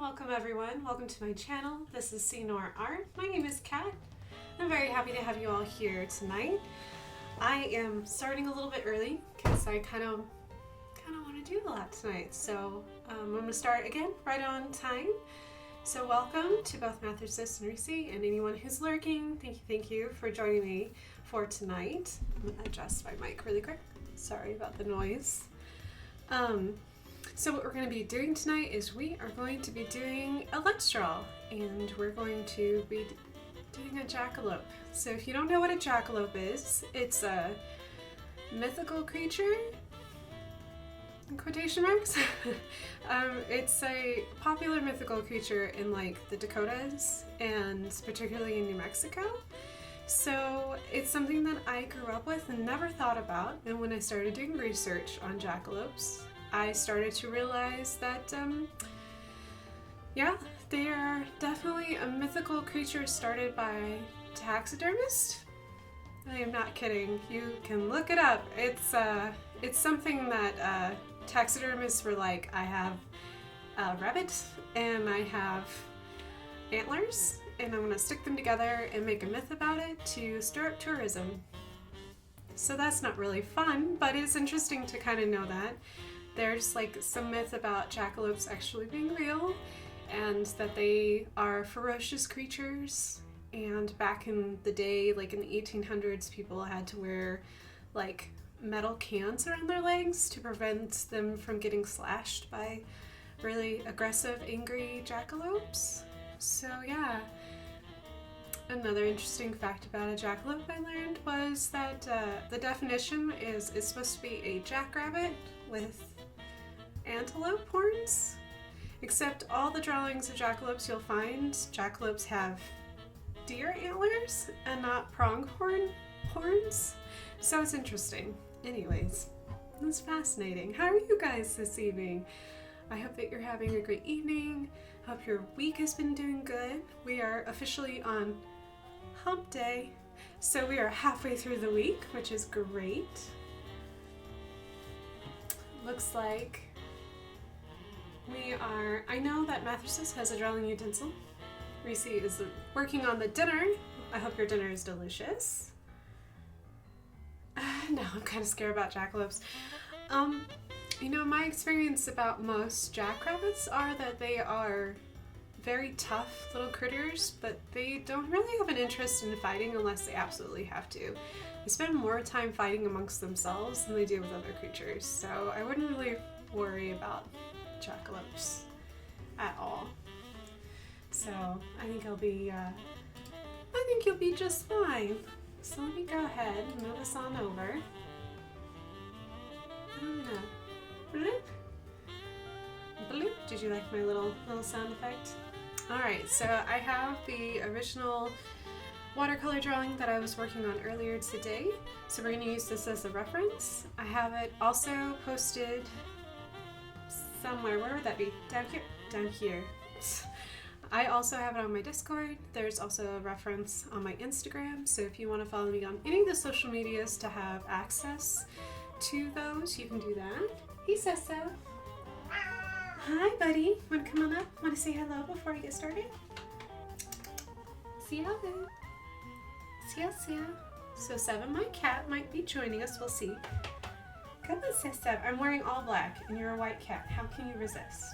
welcome everyone. Welcome to my channel. This is Senor Art. My name is Kat. I'm very happy to have you all here tonight. I am starting a little bit early because I kind of want to do a lot tonight. So I'm going to start again right on time. So welcome to both Mathursis and Reese and anyone who's lurking. Thank you for joining me for tonight. I'm going to adjust my mic really quick. Sorry about the noise. So what we're going to be doing tonight is we are going to be doing a let's draw, and we're going to be doing a jackalope. So if you don't know what a jackalope is, it's a mythical creature, in quotation marks. It's a popular mythical creature in like the Dakotas and particularly in New Mexico. So it's something that I grew up with and never thought about, and when I started doing research on jackalopes, I started to realize that, yeah, they are definitely a mythical creature started by taxidermists. I am not kidding. You can look it up. It's something that taxidermists were like, I have a rabbit and I have antlers, and I'm gonna stick them together and make a myth about it to stir up tourism. So that's not really fun, but it's interesting to kind of know that. There's like some myth about jackalopes actually being real and that they are ferocious creatures. And back in the day, like in the 1800s, people had to wear like metal cans around their legs to prevent them from getting slashed by really aggressive, angry jackalopes. So yeah. Another interesting fact about a jackalope I learned was that the definition is it's supposed to be a jackrabbit with antelope horns, except all the drawings of jackalopes you'll find, jackalopes have deer antlers and not pronghorn horns. So it's interesting. Anyways, it's fascinating. How are you guys this evening? I hope that you're having a great evening. Hope your week has been doing good. We are officially on hump day, so we are halfway through the week, which is great. Looks like I know that Mathursis has a drawing utensil. Reese is working on the dinner. I hope your dinner is delicious. No, I'm kind of scared about jackalopes. You know, my experience about most jackrabbits are that they are very tough little critters, but they don't really have an interest in fighting unless they absolutely have to. They spend more time fighting amongst themselves than they do with other creatures, so I wouldn't really worry about jackalopes at all. So I think you'll be just fine. So let me go ahead and move us on over. Bloop. Bloop. Did you like my little sound effect? Alright, so I have the original watercolor drawing that I was working on earlier today. So we're going to use this as a reference. I have it also posted somewhere. Where would that be? Down here? Down here. I also have it on my Discord. There's also a reference on my Instagram. So if you want to follow me on any of the social medias to have access to those, you can do that. He says so. Hi, buddy. Want to come on up? Want to say hello before I get started? See ya, boo. See ya. So Seven, my cat, might be joining us. We'll see. Come on, sis. I'm wearing all black, and you're a white cat. How can you resist?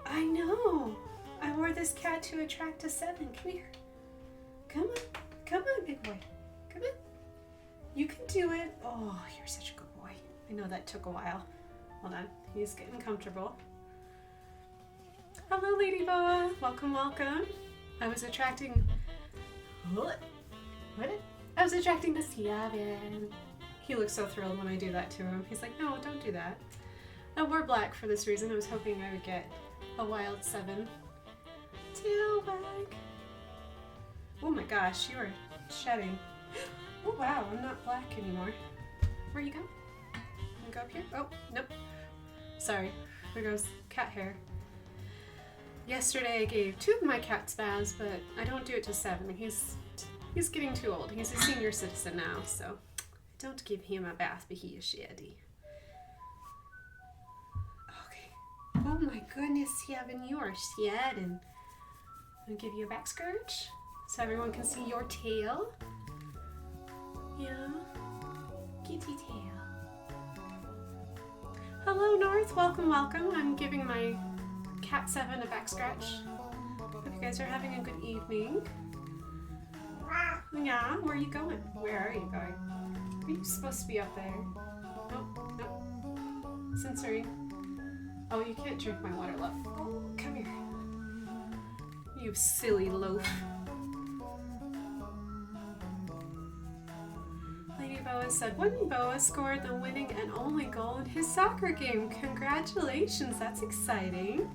I know. I wore this cat to attract a Seven. Come here. Come on, big boy. Come on. You can do it. Oh, you're such a good boy. I know that took a while. Hold on. He's getting comfortable. Hello, Lady Boa. Welcome. I was attracting... What? I was attracting the Seven. He looks so thrilled when I do that to him. He's like, no, don't do that. I wore black for this reason. I was hoping I would get a wild Seven. Tailback. Oh my gosh, you are shedding. Oh wow, I'm not black anymore. Where you go? Can I go up here? Oh, nope. Sorry, there goes cat hair. Yesterday I gave 2 of my cats baths, but I don't do it to Seven. He's getting too old. He's a senior citizen now, so I don't give him a bath, but he is shady. Okay. Oh my goodness, Yevon, you are shedding. I'm gonna give you a back scratch so everyone can see your tail. Yeah, kitty tail. Hello, North. Welcome, welcome. I'm giving my Cat 7 a back scratch. Hope you guys are having a good evening. Yeah, where are you going? Where are you going? Are you supposed to be up there? Nope, nope. Censoring. Oh, you can't drink my water, love. Oh, come here. You silly loaf. Lady Boa said, when Boa scored the winning and only goal in his soccer game. Congratulations, that's exciting.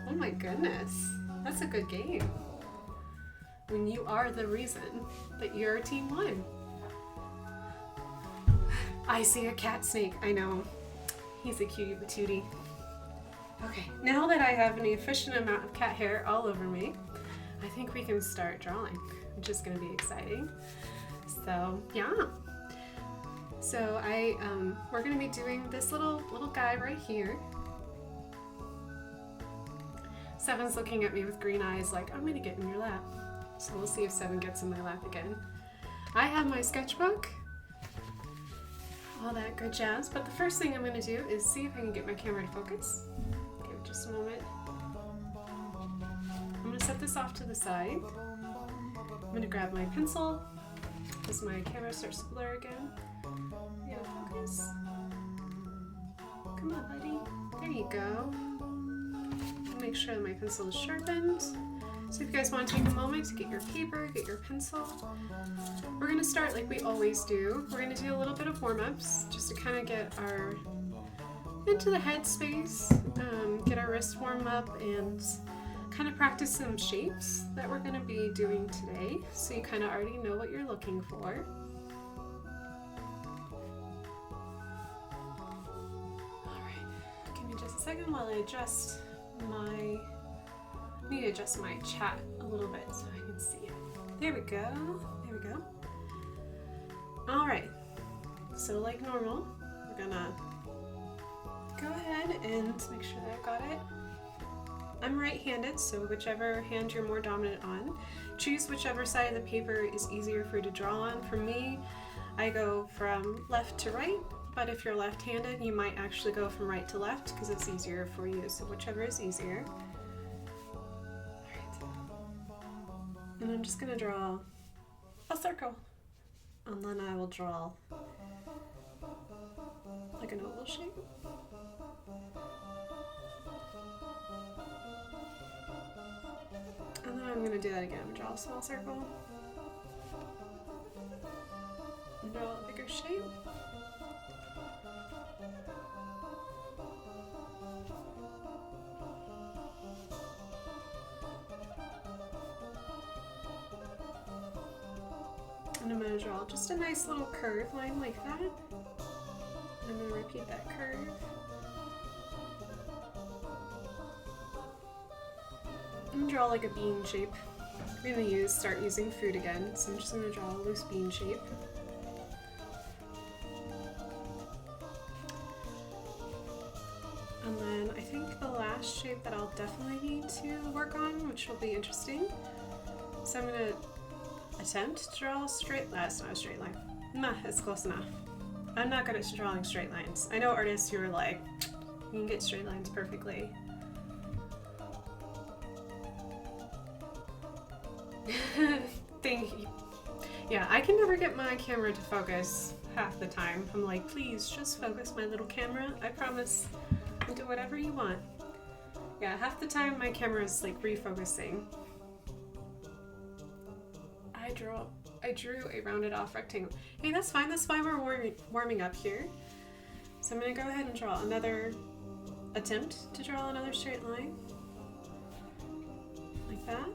Oh my goodness, that's a good game. When you are the reason that your team won. I see a cat snake, I know. He's a cutie patootie. Okay, now that I have an efficient amount of cat hair all over me, I think we can start drawing, which is going to be exciting. So, yeah. So we're going to be doing this little guy right here. Seven's looking at me with green eyes like, I'm going to get in your lap. So we'll see if Seven gets in my lap again. I have my sketchbook, all that good jazz, but the first thing I'm going to do is see if I can get my camera to focus. Give it just a moment. I'm going to set this off to the side. I'm going to grab my pencil as my camera starts to blur again. Yeah, focus. Come on, buddy. There you go. Make sure that my pencil is sharpened. So if you guys want to take a moment to get your paper, get your pencil, we're going to start like we always do. We're going to do a little bit of warm-ups just to kind of get our into the headspace, get our wrists warm up, and kind of practice some shapes that we're going to be doing today, so you kind of already know what you're looking for. Alright, give me just a second while I adjust my... I need to adjust my chat a little bit so I can see it. There we go. There we go. Alright, so like normal, we're gonna go ahead and make sure that I've got it. I'm right-handed, so whichever hand you're more dominant on, choose whichever side of the paper is easier for you to draw on. For me, I go from left to right, but if you're left-handed, you might actually go from right to left because it's easier for you, so whichever is easier. And I'm just going to draw a circle, and then I will draw like an oval shape. And then I'm going to do that again, draw a small circle, and draw a bigger shape. And I'm going to draw just a nice little curve line like that. I'm going to repeat that curve. And draw like a bean shape. We're going to start using food again, so I'm just going to draw a loose bean shape. And then I think the last shape that I'll definitely need to work on, which will be interesting. So I'm going to attempt to draw a straight line. That's not a straight line. Nah, it's close enough. I'm not good at drawing straight lines. I know artists who are like, you can get straight lines perfectly. Thank you. Yeah, I can never get my camera to focus half the time. I'm like, please just focus my little camera. I promise I'll do whatever you want. Yeah, half the time my camera is like refocusing. I drew a rounded off rectangle. Hey, that's fine. That's why we're warming up here. So I'm going to go ahead and draw another attempt to draw another straight line. Like that.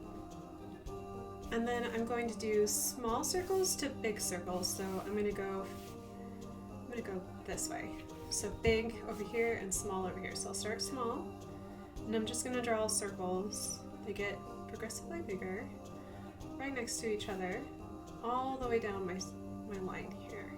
And then I'm going to do small circles to big circles. So I'm going to go this way. So big over here and small over here. So I'll start small. And I'm just going to draw circles. They get progressively bigger. Right next to each other, all the way down my line here.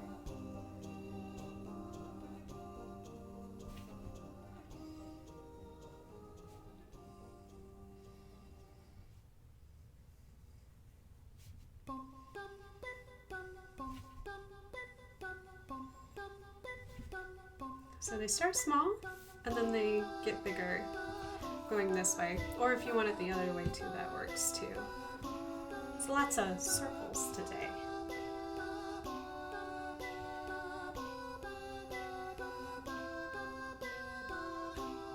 So they start small and then they get bigger going this way. Or if you want it the other way too, that works too. So lots of circles today.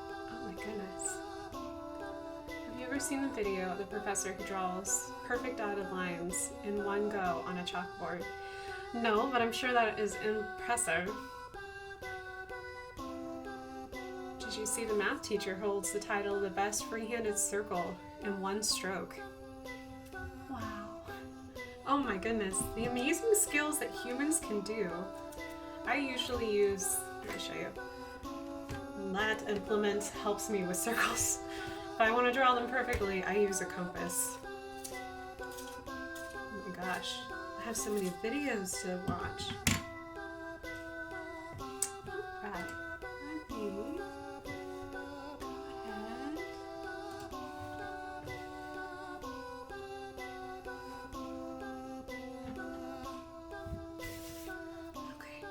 Oh my goodness. Have you ever seen the video of the professor who draws perfect dotted lines in one go on a chalkboard? No, but I'm sure that is impressive. Did you see the math teacher holds the title of the best free-handed circle in one stroke? Wow. Oh my goodness, the amazing skills that humans can do. I usually use, let me show you. That implement helps me with circles. If I want to draw them perfectly, I use a compass. Oh my gosh, I have so many videos to watch. Alright, let me go ahead. Okay.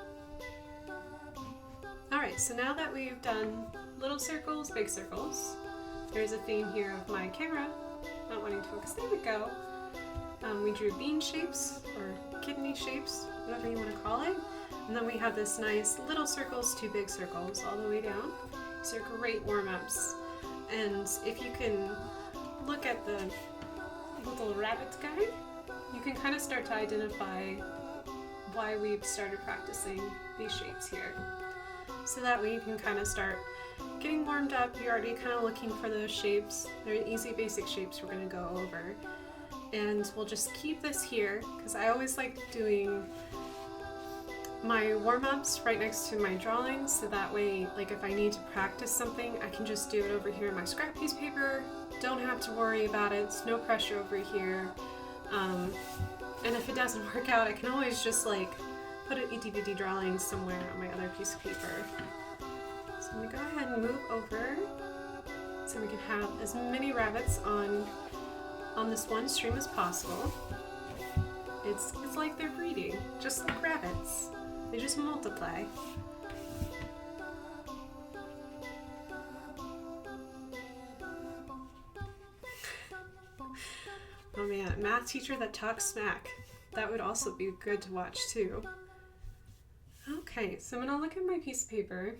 Alright, so now that we've done little circles, big circles, there's a theme here of my camera not wanting to focus. There we go. We drew bean shapes or kidney shapes, whatever you want to call it. And then we have this nice little circles, two big circles all the way down. These are great warm-ups. And if you can look at the little rabbit guy, you can kind of start to identify why we've started practicing these shapes here. So that way you can kind of start getting warmed up. You're already kind of looking for those shapes. They're easy basic shapes we're going to go over. And we'll just keep this here because I always like doing my warm-ups right next to my drawings, so that way, like if I need to practice something, I can just do it over here in my scrap piece of paper. Don't have to worry about it. It's no pressure over here. And if it doesn't work out, I can always just like put an itty-bitty drawing somewhere on my other piece of paper. So I'm gonna go ahead and move over so we can have as many rabbits on this one stream as possible. It's like they're breeding, just like rabbits. They just multiply. Oh man, math teacher that talks smack. That would also be good to watch too. Okay, so I'm gonna look at my piece of paper.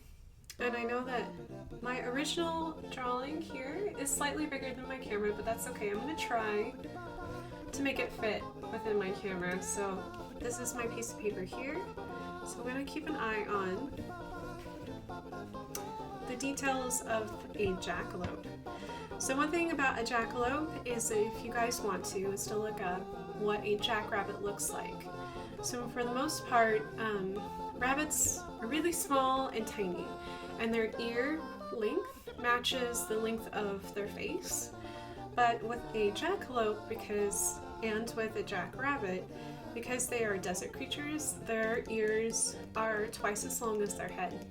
And I know that my original drawing here is slightly bigger than my camera, but that's okay. I'm going to try to make it fit within my camera. So this is my piece of paper here. So I'm going to keep an eye on the details of a jackalope. So one thing about a jackalope is, if you guys want to, is to look up what a jackrabbit looks like. So for the most part, rabbits are really small and tiny. And their ear length matches the length of their face. But with a jackalope, and with a jackrabbit, because they are desert creatures, their ears are twice as long as their head.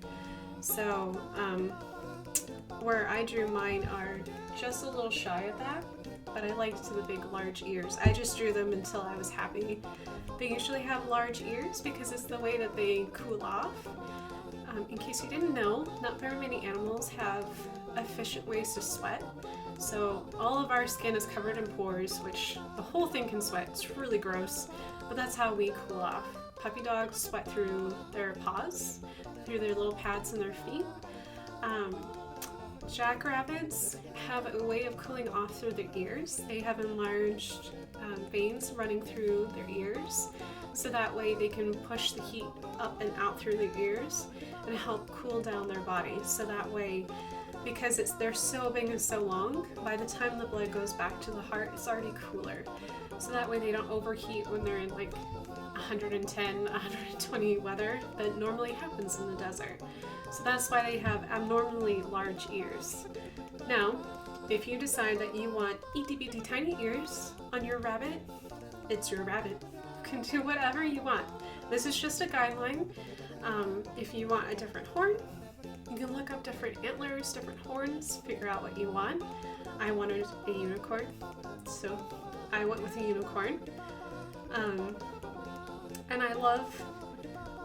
So where I drew mine are just a little shy of that, but I liked the big large ears. I just drew them until I was happy. They usually have large ears because it's the way that they cool off. In case you didn't know, not very many animals have efficient ways to sweat. So all of our skin is covered in pores, which the whole thing can sweat. It's really gross, but that's how we cool off. Puppy dogs sweat through their paws, through their little pads in their feet. Jackrabbits have a way of cooling off through their ears. They have enlarged veins running through their ears, so that way they can push the heat up and out through their ears and help cool down their body. So that way, because they're so big and so long, by the time the blood goes back to the heart, it's already cooler. So that way they don't overheat when they're in like 110, 120 weather that normally happens in the desert. So that's why they have abnormally large ears. Now, if you decide that you want itty-bitty tiny ears on your rabbit, it's your rabbit. You can do whatever you want. This is just a guideline. If you want a different horn, you can look up different antlers, different horns, figure out what you want. I wanted a unicorn, so I went with a unicorn. And I love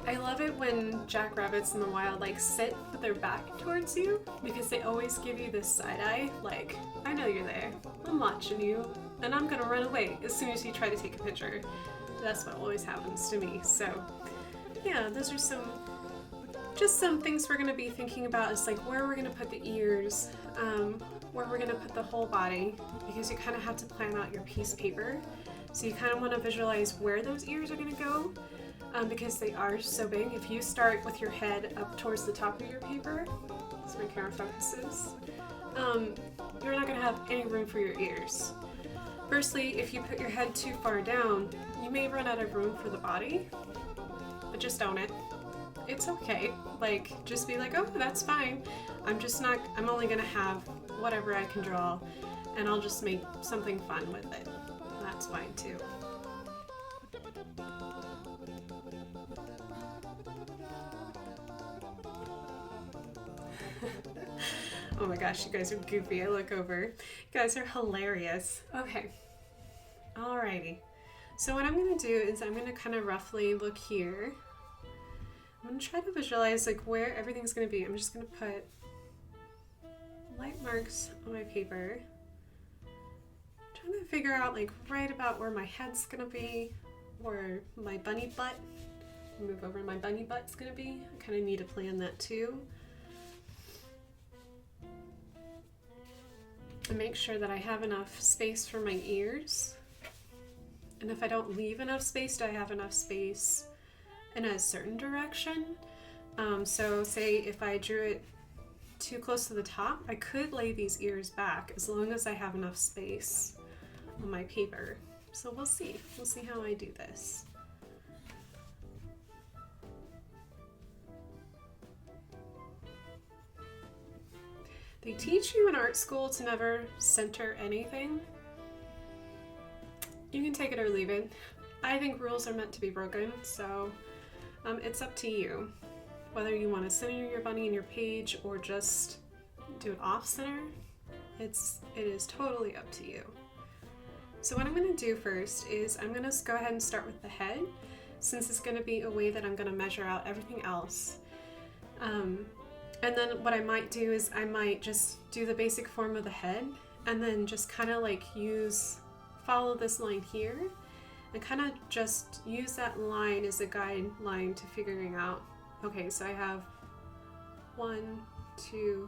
I love it when jackrabbits in the wild like sit with their back towards you because they always give you this side eye, like, I know you're there, I'm watching you, and I'm gonna run away as soon as you try to take a picture. That's what always happens to me. So yeah, those are some things we're gonna be thinking about, is like where we're gonna put the ears, where we're gonna put the whole body, because you kind of have to plan out your piece paper. So you kind of want to visualize where those ears are gonna go. Because they are so big. If you start with your head up towards the top of your paper, so my camera focuses, you're not going to have any room for your ears. Firstly, if you put your head too far down, you may run out of room for the body, but just own it. It's okay. Like, just be like, oh, that's fine. I'm only going to have whatever I can draw, and I'll just make something fun with it. That's fine too. Oh my gosh, you guys are goofy. I look over. You guys are hilarious. Okay. Alrighty. So what I'm going to do is I'm going to kind of roughly look here. I'm going to try to visualize like where everything's going to be. I'm just going to put light marks on my paper. I'm trying to figure out like right about where my head's going to be, or my bunny butt. Move over my bunny butt's going to be. I kind of need to plan that too. And make sure that I have enough space for my ears. And if I don't leave enough space, do I have enough space in a certain direction? So say if I drew it too close to the top, I could lay these ears back as long as I have enough space on my paper. So we'll see. We'll see how I do this. They teach you in art school to never center anything. You can take it or leave it. I think rules are meant to be broken, so it's up to you. Whether you want to center your bunny in your page or just do it off center, it is totally up to you. So what I'm going to do first is I'm going to go ahead and start with the head, since it's going to be a way that I'm going to measure out everything else. And then what I might do is I might just do the basic form of the head and then just kind of like follow this line here and kind of just use that line as a guideline to figuring out, okay, so I have 1, 2,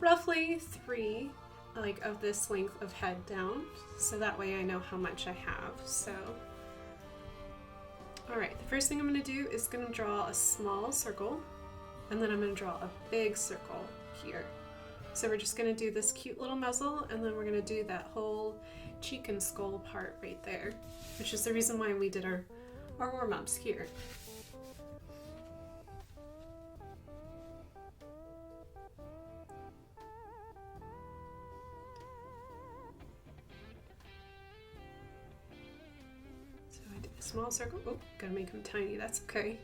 roughly 3 like of this length of head down, so that way I know how much I have. So alright, the first thing I'm going to do is going to draw a small circle. And then I'm going to draw a big circle here. So we're just going to do this cute little muzzle, and then we're going to do that whole cheek and skull part right there, which is the reason why we did our warm-ups here. So I did a small circle. Oh, gotta make them tiny, that's okay.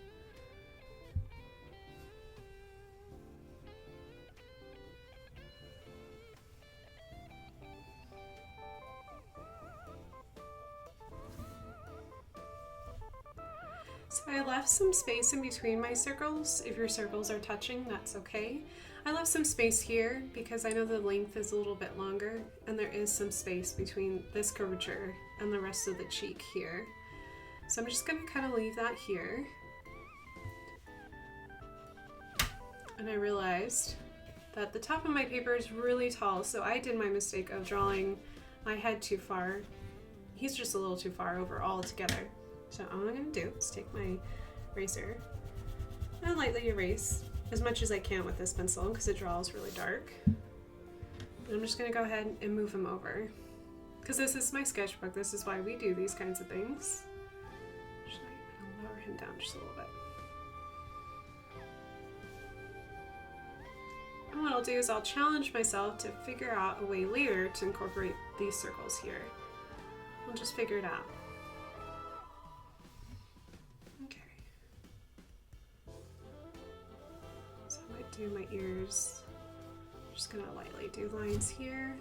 So I left some space in between my circles. If your circles are touching, that's okay. I left some space here because I know the length is a little bit longer and there is some space between this curvature and the rest of the cheek here. So I'm just going to kind of leave that here. And I realized that the top of my paper is really tall, so I did my mistake of drawing my head too far. He's just a little too far over altogether. So all I'm going to do is take my eraser and lightly erase as much as I can with this pencil because it draws really dark. And I'm just going to go ahead and move him over because this is my sketchbook. This is why we do these kinds of things. I'll lower him down just a little bit. And what I'll do is I'll challenge myself to figure out a way later to incorporate these circles here. We'll just figure it out. Do my ears. I'm just gonna lightly do lines here.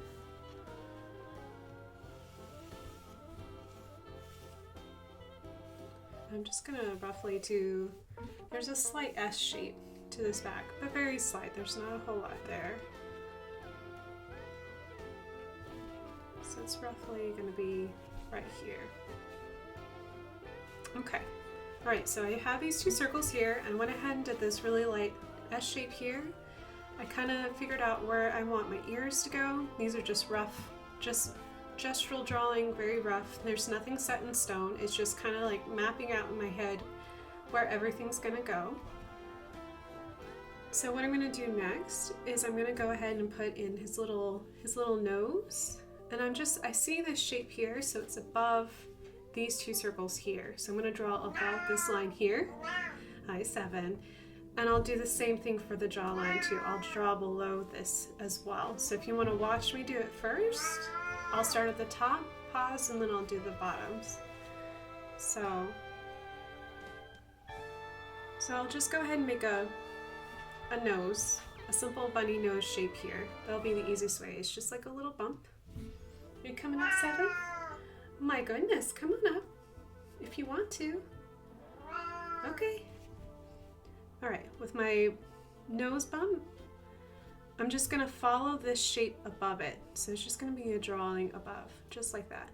I'm just gonna roughly do, there's a slight S shape to this back, but very slight. There's not a whole lot there. So it's roughly gonna be right here. Okay. All right, so I have these two circles here, and I went ahead and did this really light S shape here. I kind of figured out where I want my ears to go. These are just rough, just gestural drawing, very rough. There's nothing set in stone. It's just kind of like mapping out in my head where everything's gonna go. So what I'm gonna do next is I'm gonna go ahead and put in his little nose. And I see this shape here, so it's above these two circles here. So I'm gonna draw above this line here. Hi, 7. And I'll do the same thing for the jawline too. I'll draw below this as well. So if you want to watch me do it first, I'll start at the top, pause, and then I'll do the bottoms. So I'll just go ahead and make a nose, a simple bunny nose shape here. That'll be the easiest way. It's just like a little bump. Are you coming up, 7? Oh my goodness, come on up if you want to. Okay. All right, with my nose bump, I'm just gonna follow this shape above it. So it's just gonna be a drawing above, just like that.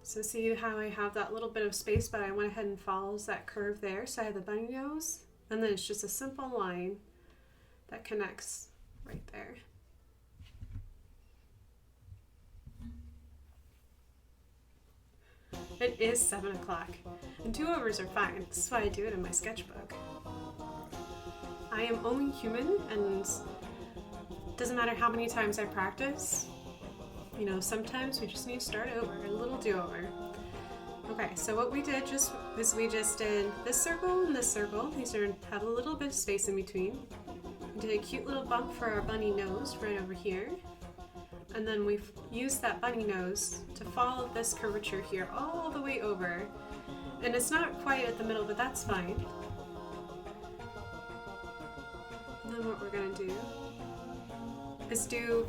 So see how I have that little bit of space, but I went ahead and follows that curve there. So I have the bunny nose, and then it's just a simple line that connects right there. It is 7 o'clock, and do-overs are fine. This is why I do it in my sketchbook. I am only human, and it doesn't matter how many times I practice. You know, sometimes we just need to start over, a little do-over. Okay, so what we did is we just did this circle and this circle. These have a little bit of space in between. We did a cute little bump for our bunny nose right over here. And then we've used that bunny nose to follow this curvature here all the way over. And it's not quite at the middle, but that's fine. And then what we're gonna do is do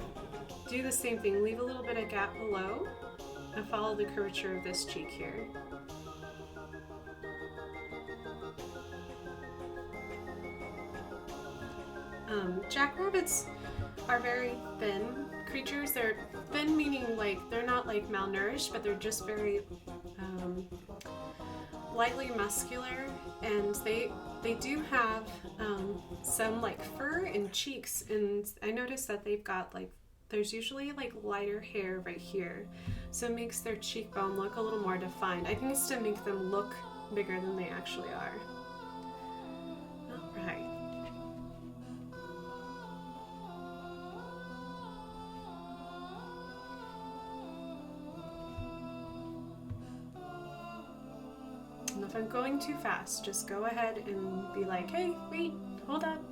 the same thing. Leave a little bit of gap below and follow the curvature of this cheek here. Jackrabbits are very thin creatures. They're thin meaning like they're not like malnourished, but they're just very lightly muscular, and they do have some like fur and cheeks, and I noticed that they've got like there's usually like lighter hair right here, so it makes their cheekbone look a little more defined. I think it's to make them look bigger than they actually are. All right. And if I'm going too fast, just go ahead and be like, hey, wait, hold up.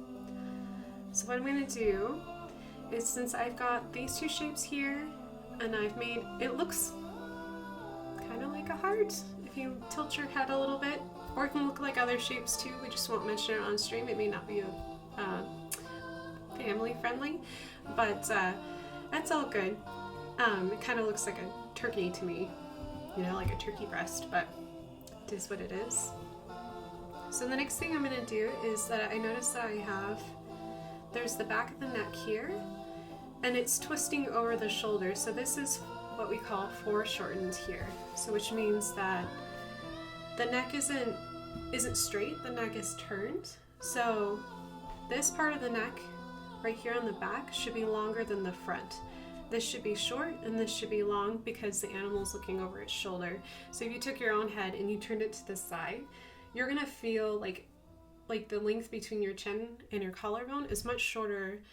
So what I'm gonna do is, since I've got these two shapes here, and I've made, it looks kind of like a heart if you tilt your head a little bit, or it can look like other shapes too. We just won't mention it on stream. It may not be family friendly, but that's all good. It kind of looks like a turkey to me, you know, like a turkey breast, but it is what it is. So the next thing I'm going to do is that I notice that there's the back of the neck here, and it's twisting over the shoulder. So this is what we call foreshortened here. So which means that the neck isn't straight, the neck is turned. So this part of the neck right here on the back should be longer than the front. This should be short and this should be long because the animal's looking over its shoulder. So if you took your own head and you turned it to the side, you're gonna feel like the length between your chin and your collarbone is much shorter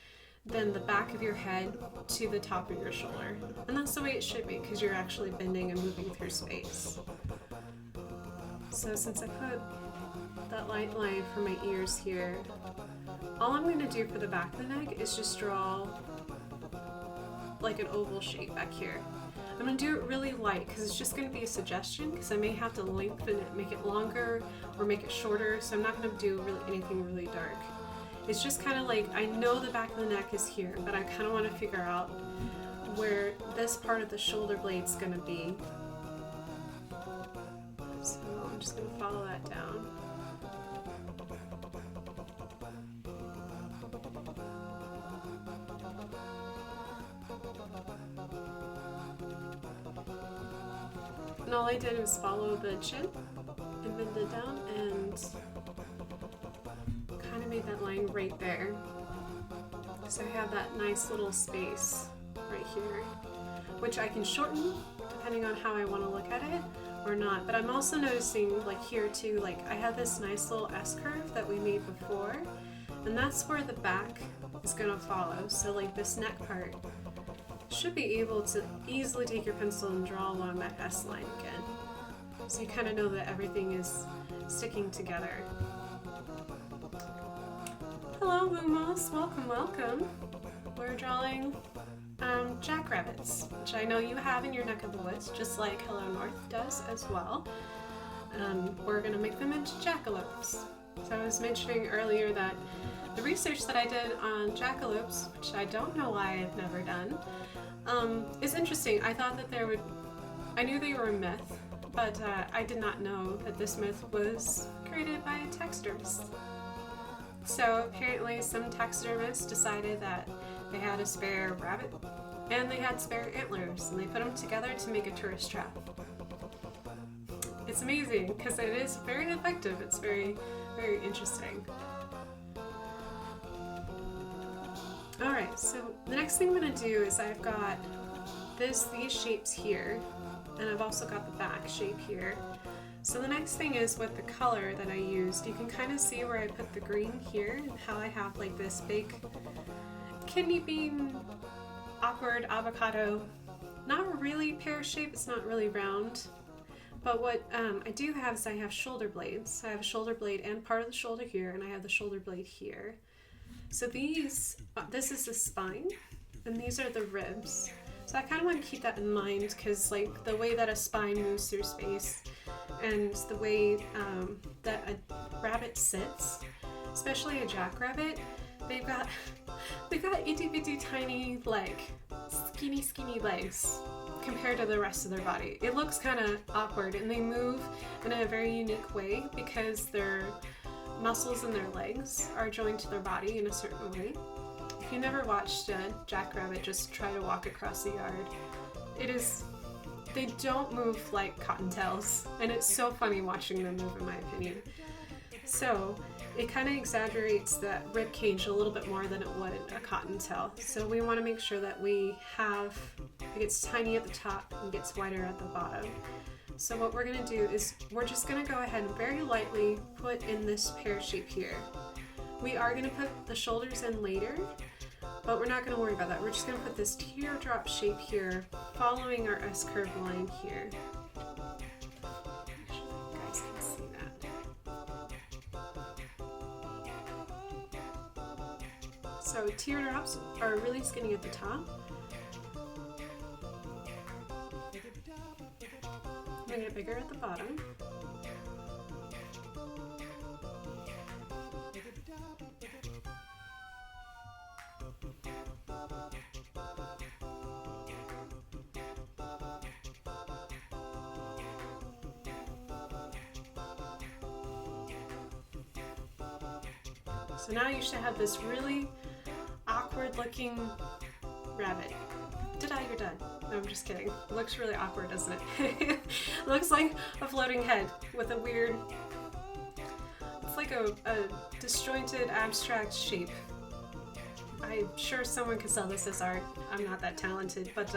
than the back of your head to the top of your shoulder. And that's the way it should be, because you're actually bending and moving through space. So since I put that light line for my ears here, all I'm going to do for the back of the neck is just draw like an oval shape back here. I'm going to do it really light because it's just going to be a suggestion, because I may have to lengthen it, make it longer or make it shorter, so I'm not going to do anything really dark. It's just kind of like, I know the back of the neck is here, but I kind of want to figure out where this part of the shoulder blade's going to be. I'm just going to follow that down. And all I did was follow the chin and bend it down and kind of made that line right there. So I have that nice little space right here, which I can shorten depending on how I want to look at it or not. But I'm also noticing like here too, like I have this nice little S curve that we made before, and that's where the back is going to follow. So like this neck part should be able to easily take your pencil and draw along that S line again. So you kind of know that everything is sticking together. Hello Lumos, welcome, welcome. We're drawing jackrabbits, which I know you have in your neck of the woods, just like Hello North does as well. We're going to make them into jackalopes. So I was mentioning earlier that the research that I did on jackalopes, which I don't know why I've never done, is interesting. I thought that I knew they were a myth, but I did not know that this myth was created by a taxidermist. So apparently some taxidermists decided that they had a spare rabbit and they had spare antlers, and they put them together to make a tourist trap. It's amazing because it is very effective. It's very, very interesting. Alright, so the next thing I'm going to do is I've got these shapes here, and I've also got the back shape here. So the next thing is with the color that I used, you can kind of see where I put the green here and how I have like this big kidney bean, awkward avocado, not really pear shape, it's not really round. But what I do have is I have shoulder blades. I have a shoulder blade and part of the shoulder here, and I have the shoulder blade here. So this is the spine, and these are the ribs. So I kind of want to keep that in mind because like the way that a spine moves through space and the way that a rabbit sits, especially a jackrabbit, they've got itty bitty tiny skinny legs compared to the rest of their body. It looks kind of awkward, and they move in a very unique way because their muscles in their legs are joined to their body in a certain way. If you never watched a jackrabbit just try to walk across the yard, they don't move like cottontails, and it's so funny watching them move in my opinion. So it kind of exaggerates that rib cage a little bit more than it would a cottontail. So we want to make sure that it gets tiny at the top and gets wider at the bottom. So what we're going to do is we're just going to go ahead and very lightly put in this pear shape here. We are going to put the shoulders in later, but we're not going to worry about that. We're just going to put this teardrop shape here, following our S-curve line here. You guys can see that. So teardrops are really skinny at the top. They get bigger at the bottom. So now you should have this really awkward looking rabbit. Ta-da, you're done. No, I'm just kidding. It looks really awkward, doesn't it? It looks like a floating head with a weird, it's like a disjointed abstract shape. I'm sure someone could sell this as art. I'm not that talented, but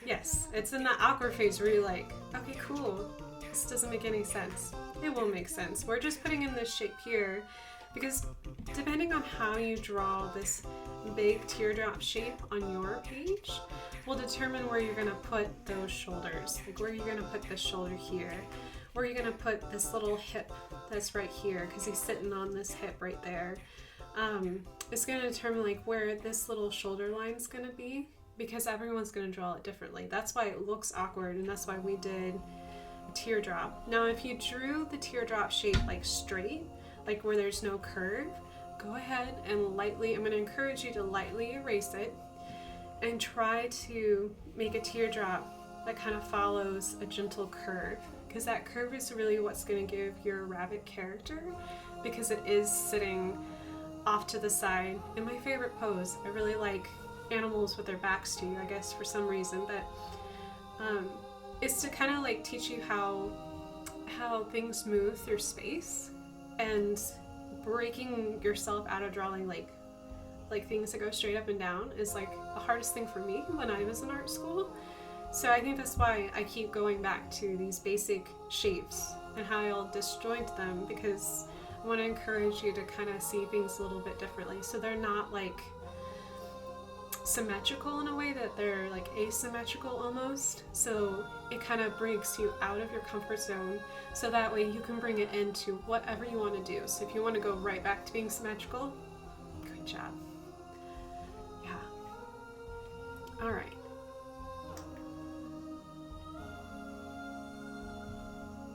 yes, it's in that awkward phase where you're like, okay, cool. This doesn't make any sense. It will make sense. We're just putting in this shape here because depending on how you draw this big teardrop shape on your page will determine where you're going to put those shoulders. Like where you're going to put this shoulder here, where you're going to put this little hip that's right here because he's sitting on this hip right there. It's going to determine like where this little shoulder line is going to be because everyone's going to draw it differently. That's why it looks awkward, and that's why we did a teardrop. Now if you drew the teardrop shape like straight, like where there's no curve, go ahead and lightly, I'm going to encourage you to lightly erase it and try to make a teardrop that kind of follows a gentle curve, because that curve is really what's going to give your rabbit character, because it is sitting off to the side. In my favorite pose, I really like animals with their backs to you, I guess for some reason, but it's to kind of like teach you how things move through space, and breaking yourself out of drawing like things that go straight up and down is like the hardest thing for me when I was in art school. So I think that's why I keep going back to these basic shapes and how I'll disjoint them, because I want to encourage you to kind of see things a little bit differently, so they're not like symmetrical in a way, that they're like asymmetrical almost. So it kind of breaks you out of your comfort zone, so that way you can bring it into whatever you want to do. So if you want to go right back to being symmetrical, good job. Yeah. All right.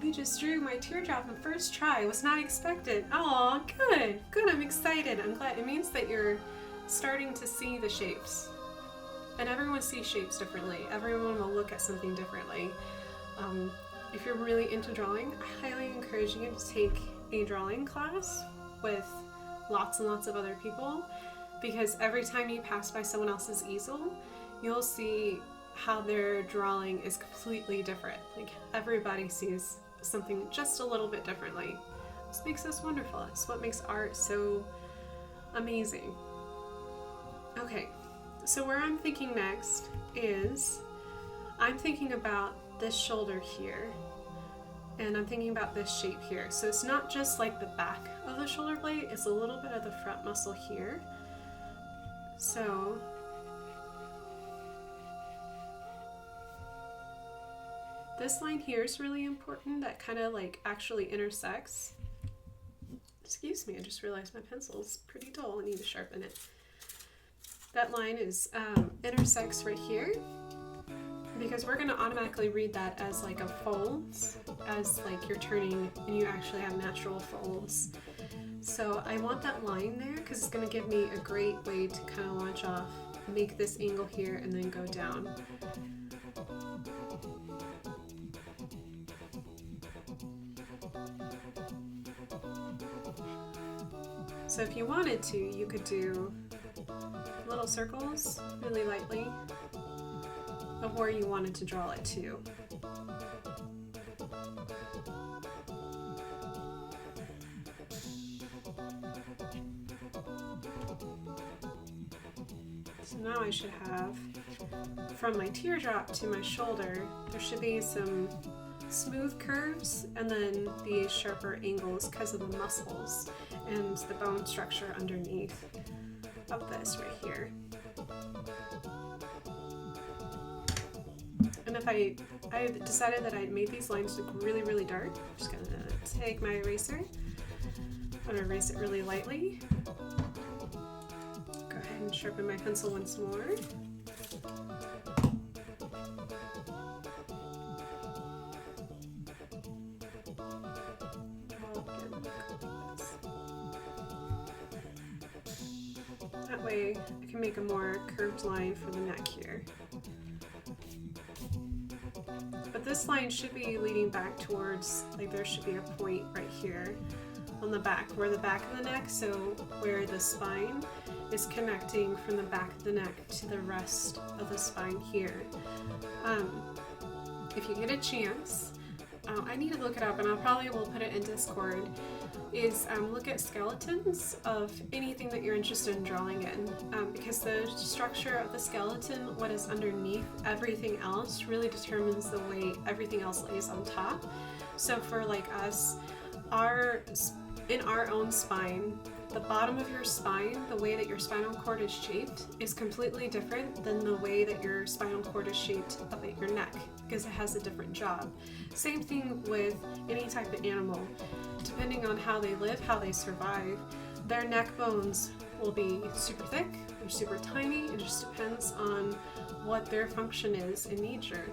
We just drew my teardrop in first try. Was not expected. Oh, good. Good, I'm excited. I'm glad. It means that you're starting to see the shapes. And everyone sees shapes differently. Everyone will look at something differently. If you're really into drawing, I highly encourage you to take a drawing class with lots and lots of other people, because every time you pass by someone else's easel, you'll see how their drawing is completely different. Like, everybody sees something just a little bit differently. This makes us wonderful. It's what makes art so amazing. Okay, so where I'm thinking next is, I'm thinking about this shoulder here, and I'm thinking about this shape here. So it's not just like the back of the shoulder blade, it's a little bit of the front muscle here. So this line here is really important, that kind of like actually intersects. Excuse me, I just realized my pencil's pretty dull. I need to sharpen it. That line is intersects right here, because we're going to automatically read that as like a folds, as like you're turning and you actually have natural folds. So I want that line there, because it's going to give me a great way to kind of launch off, make this angle here, and then go down. So if you wanted to, you could do little circles really lightly of where you wanted to draw it to. So now I should have, from my teardrop to my shoulder, there should be some smooth curves and then these sharper angles because of the muscles and the bone structure underneath of this right here. And if I decided that I made these lines look really, really dark, I'm just gonna take my eraser. I'm gonna erase it really lightly. Go ahead and sharpen my pencil once more. That way I can make a more curved line for the neck here. But this line should be leading back towards, like there should be a point right here on the back, where the back of the neck, so where the spine is connecting from the back of the neck to the rest of the spine here. If you get a chance, I need to look it up and I probably will put it in Discord, is look at skeletons of anything that you're interested in drawing in, because the structure of the skeleton, what is underneath everything else, really determines the way everything else lays on top. So for like us, in our own spine, the bottom of your spine, the way that your spinal cord is shaped, is completely different than the way that your spinal cord is shaped up at your neck, because it has a different job. Same thing with any type of animal. Depending on how they live, how they survive, their neck bones will be super thick or super tiny. It just depends on what their function is in nature.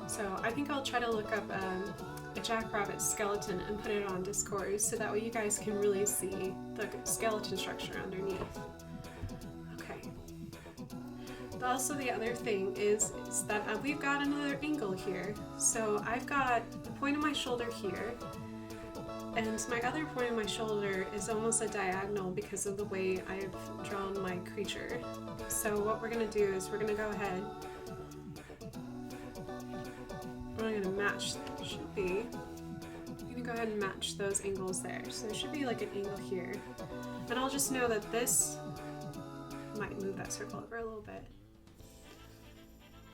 So I think I'll try to look up a jackrabbit skeleton and put it on Discord, so that way you guys can really see the skeleton structure underneath. Okay. Also, the other thing is that we've got another angle here. So I've got the point of my shoulder here, and my other point of my shoulder is almost a diagonal because of the way I've drawn my creature. So what we're going to do is we're going to go ahead, we're going to match, should be, I'm going to go ahead and match those angles there. So there should be like an angle here. And I'll just know that this might move that circle over a little bit.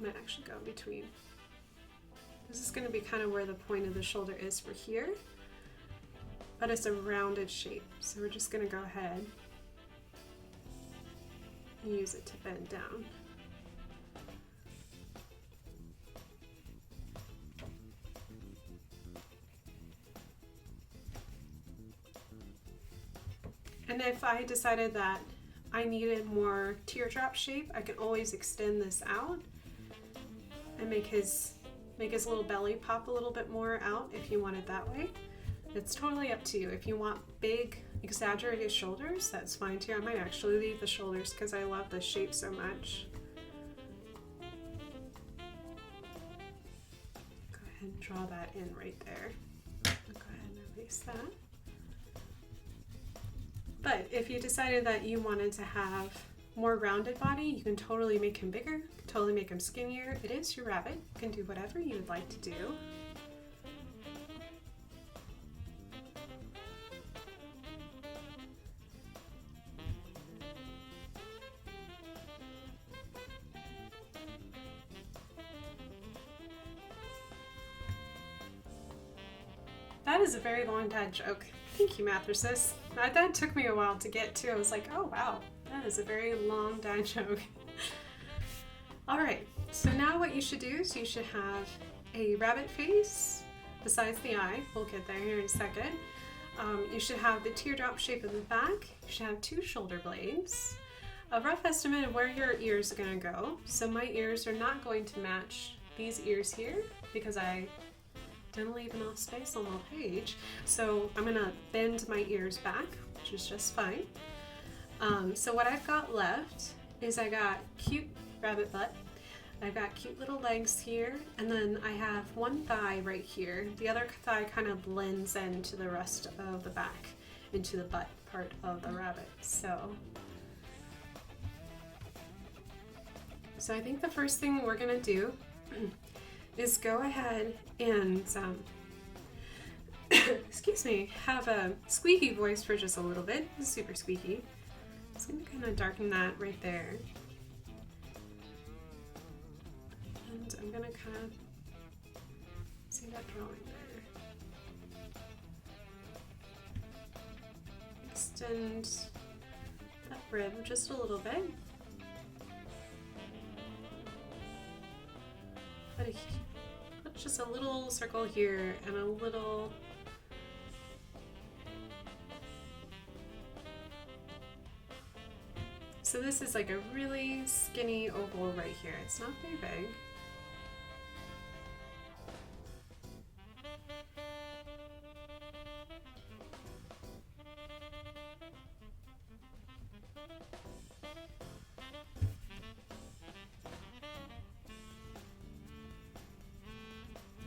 Might actually go in between. This is going to be kind of where the point of the shoulder is for here, but it's a rounded shape. So we're just going to go ahead and use it to bend down. And if I decided that I needed more teardrop shape, I can always extend this out and make his little belly pop a little bit more out if you want it that way. It's totally up to you. If you want big, exaggerated shoulders, that's fine too. I might actually leave the shoulders because I love the shape so much. Go ahead and draw that in right there. Go ahead and erase that. But if you decided that you wanted to have more rounded body, you can totally make him bigger, totally make him skinnier. It is your rabbit. You can do whatever you would like to do. That is a very long dad joke. Thank you, Mathrasis. That took me a while to get to. I was like, oh wow, that is a very long dad joke. Alright, so now what you should do is you should have a rabbit face besides the eye. We'll get there here in a second. You should have the teardrop shape in the back. You should have 2 shoulder blades. A rough estimate of where your ears are going to go. So my ears are not going to match these ears here because I didn't leave enough space on the page. So I'm going to bend my ears back, which is just fine. So what I've got left is I got cute rabbit butt. I've got cute little legs here, and then I have one thigh right here. The other thigh kind of blends into the rest of the back, into the butt part of the rabbit. So I think the first thing we're gonna do is go ahead and excuse me, have a squeaky voice for just a little bit. It's super squeaky. Just gonna kind of darken that right there. And I'm gonna kind of see that drawing there. Extend that rib just a little bit. Put just a little circle here and a little so this is like a really skinny oval right here. It's not very big.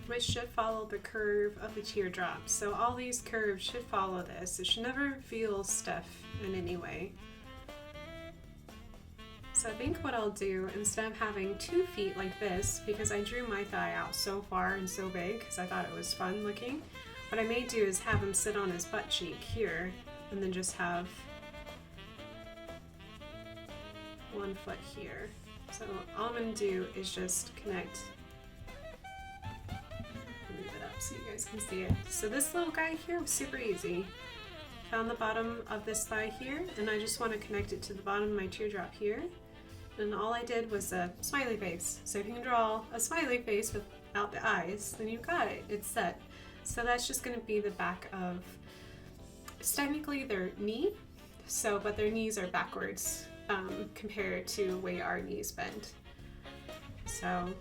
Which should follow the curve of the teardrop. So all these curves should follow this. It should never feel stiff in any way. So I think what I'll do, instead of having 2 feet like this, because I drew my thigh out so far and so big because I thought it was fun looking, what I may do is have him sit on his butt cheek here and then just have 1 foot here. So all I'm going to do is just connect, move it up so you guys can see it. So this little guy here was super easy. Found the bottom of this thigh here, and I just want to connect it to the bottom of my teardrop here. And all I did was a smiley face. So if you can draw a smiley face without the eyes, then you've got it. It's set. So that's just going to be the back of, it's technically their knee, but their knees are backwards compared to the way our knees bend. So,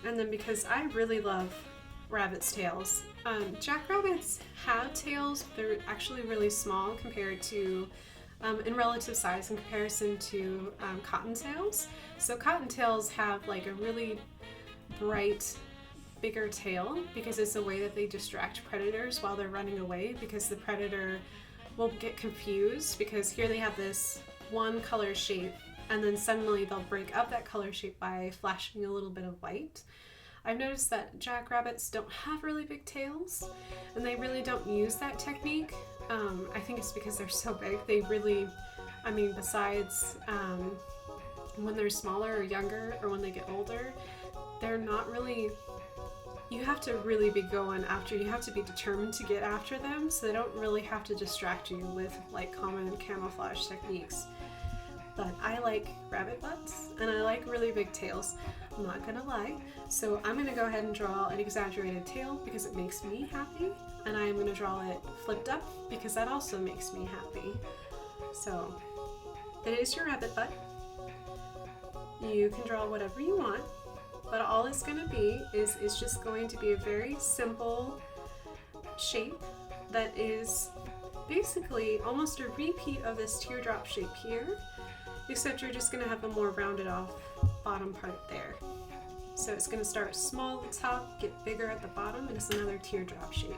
and then because I really love rabbits' tails. Jackrabbits have tails, they're actually really small compared to in relative size in comparison to cottontails. So cottontails have like a really bright, bigger tail because it's a way that they distract predators while they're running away, because the predator will get confused because here they have this one color shape and then suddenly they'll break up that color shape by flashing a little bit of white. I've noticed that jackrabbits don't have really big tails and they really don't use that technique. I think it's because they're so big. They really, I mean, besides when they're smaller or younger or when they get older, they're not really, you have to really be going after, you have to be determined to get after them, so they don't really have to distract you with like common camouflage techniques. But I like rabbit butts and I like really big tails, I'm not gonna lie. So I'm gonna go ahead and draw an exaggerated tail because it makes me happy, and I'm gonna draw it flipped up because that also makes me happy. So it is your rabbit butt. You can draw whatever you want, but all it's going to be is it's just going to be a very simple shape that is basically almost a repeat of this teardrop shape here, except you're just going to have a more rounded off bottom part there. So it's going to start small at the top, get bigger at the bottom, and it's another teardrop shape.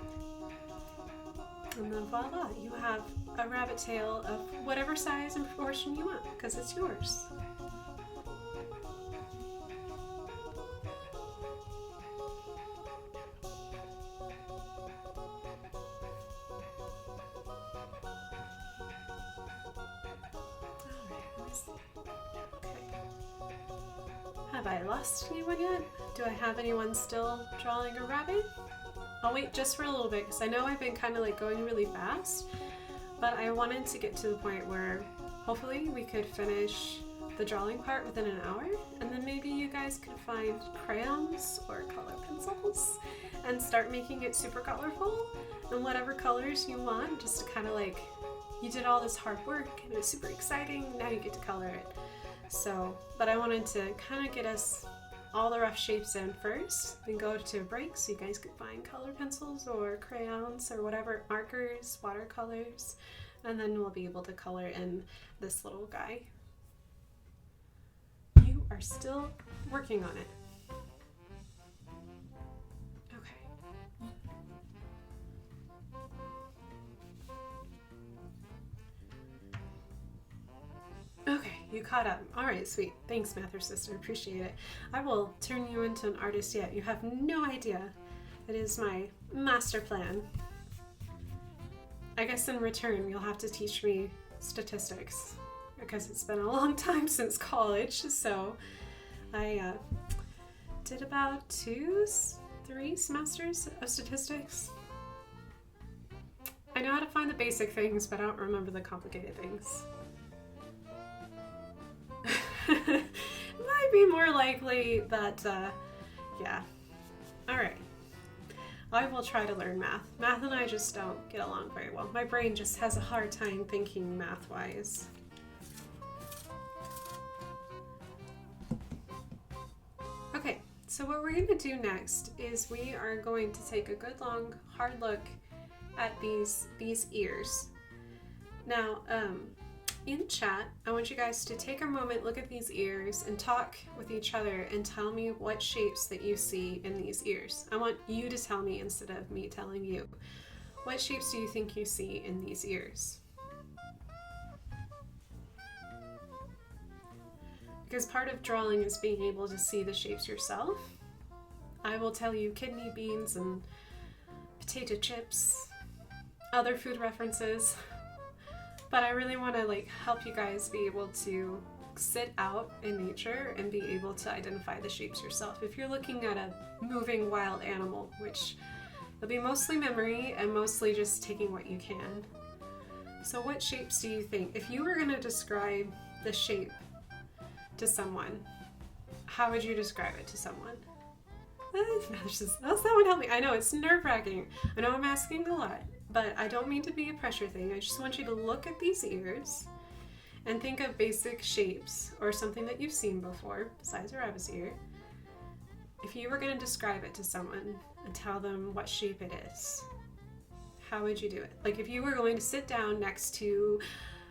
And then voila, you have a rabbit tail of whatever size and proportion you want, because it's yours. Have I lost anyone yet? Do I have anyone still drawing a rabbit? I'll wait just for a little bit because I know I've been kind of like going really fast, but I wanted to get to the point where hopefully we could finish the drawing part within an hour, and then maybe you guys could find crayons or color pencils and start making it super colorful and whatever colors you want, just to kind of like, you did all this hard work and it was super exciting, now you get to color it. So, but I wanted to kind of get us all the rough shapes in first, then go to a break so you guys could find color pencils or crayons or whatever, markers, watercolors, and then we'll be able to color in this little guy. You are still working on it. Okay, you caught up. All right, sweet. Thanks, Mather Sister. Appreciate it. I will turn you into an artist yet. You have no idea. It is my master plan. I guess in return, you'll have to teach me statistics because it's been a long time since college. So I did about 2-3 semesters of statistics. I know how to find the basic things, but I don't remember the complicated things. Might be more likely that, yeah. Alright. I will try to learn math. Math and I just don't get along very well. My brain just has a hard time thinking math-wise. Okay, so what we're going to do next is we are going to take a good long hard look at these ears. Now, in chat, I want you guys to take a moment, look at these ears, and talk with each other and tell me what shapes that you see in these ears. I want you to tell me instead of me telling you. What shapes do you think you see in these ears? Because part of drawing is being able to see the shapes yourself. I will tell you kidney beans and potato chips, other food references. But I really want to like help you guys be able to sit out in nature and be able to identify the shapes yourself. If you're looking at a moving wild animal, which will be mostly memory and mostly just taking what you can. So what shapes do you think? If you were going to describe the shape to someone, how would you describe it to someone? Someone help me. I know it's nerve-wracking. I know I'm asking a lot. But I don't mean to be a pressure thing. I just want you to look at these ears and think of basic shapes or something that you've seen before, besides a rabbit's ear. If you were going to describe it to someone and tell them what shape it is, how would you do it? Like if you were going to sit down next to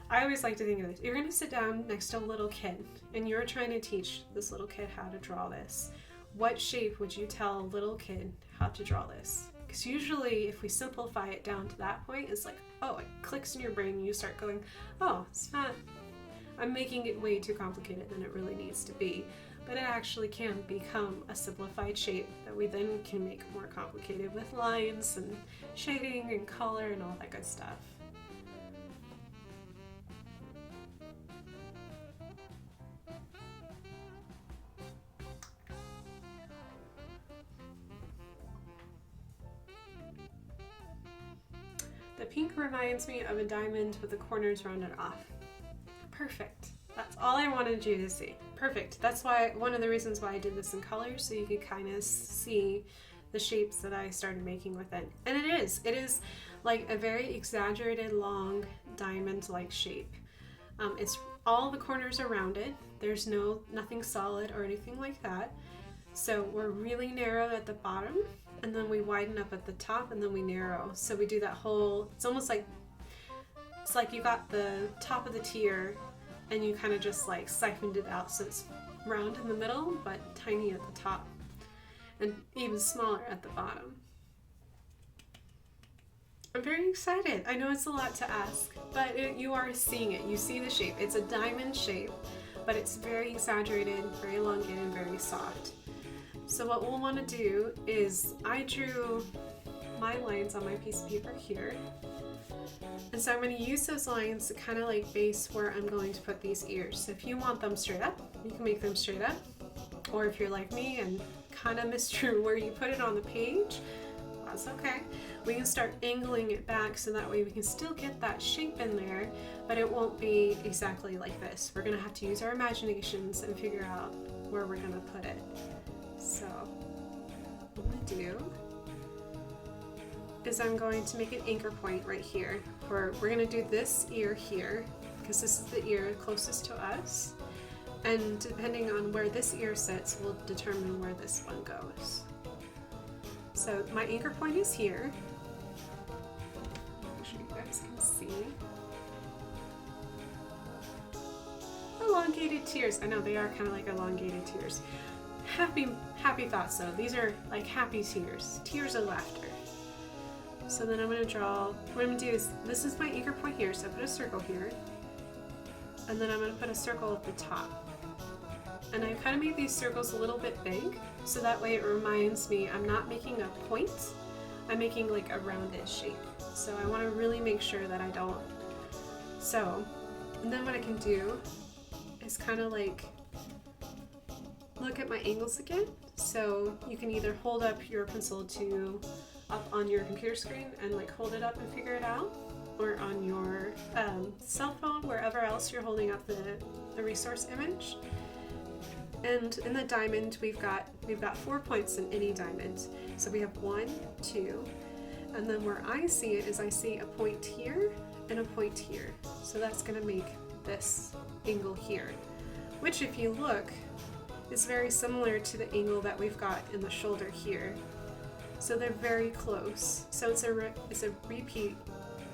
I always like to think of this. You're gonna sit down next to a little kid and you're trying to teach this little kid how to draw this. What shape would you tell a little kid how to draw this? Because usually if we simplify it down to that point, it's like, oh, it clicks in your brain and you start going, oh, it's not, I'm making it way too complicated than it really needs to be. But it actually can become a simplified shape that we then can make more complicated with lines and shading and color and all that good stuff. The pink reminds me of a diamond with the corners rounded off. Perfect. That's all I wanted you to see. Perfect. That's why, one of the reasons why I did this in color, so you could kind of see the shapes that I started making with it. And it is like a very exaggerated long diamond-like shape. It's all the corners are rounded. There's nothing solid or anything like that. So we're really narrow at the bottom, and then we widen up at the top, and then we narrow. So we do that whole, it's almost like, it's like you got the top of the tier and you kind of just like siphoned it out, so it's round in the middle but tiny at the top and even smaller at the bottom. I'm very excited. I know it's a lot to ask, but you are seeing it. You see the shape. It's a diamond shape, but it's very exaggerated, very elongated, and very soft. So what we'll want to do is, I drew my lines on my piece of paper here. And so I'm going to use those lines to kind of like base where I'm going to put these ears. So if you want them straight up, you can make them straight up. Or if you're like me and kind of misdrew where you put it on the page, that's okay. We can start angling it back so that way we can still get that shape in there, but it won't be exactly like this. We're going to have to use our imaginations and figure out where we're going to put it. So what I'm going to do is I'm going to make an anchor point right here. We're going to do this ear here because this is the ear closest to us, and depending on where this ear sits will determine where this one goes. So my anchor point is here. Make sure you guys can see. Elongated tears. I know they are kind of like elongated tears. Happy thoughts though. These are like happy tears. Tears of laughter. So then I'm going to draw, what I'm going to do is, this is my anchor point here, so I put a circle here, and then I'm going to put a circle at the top. And I kind of made these circles a little bit big, so that way it reminds me I'm not making a point, I'm making like a rounded shape. So I want to really make sure that I don't. So, and then what I can do is kind of like look at my angles again. So you can either hold up your pencil to up on your computer screen and like hold it up and figure it out, or on your cell phone, wherever else you're holding up the resource image. And in the diamond, we've got 4 points in any diamond. So we have 1, 2, and then where I see it is I see a point here and a point here. So that's going to make this angle here, which if you look is very similar to the angle that we've got in the shoulder here. So they're very close. So it's a repeat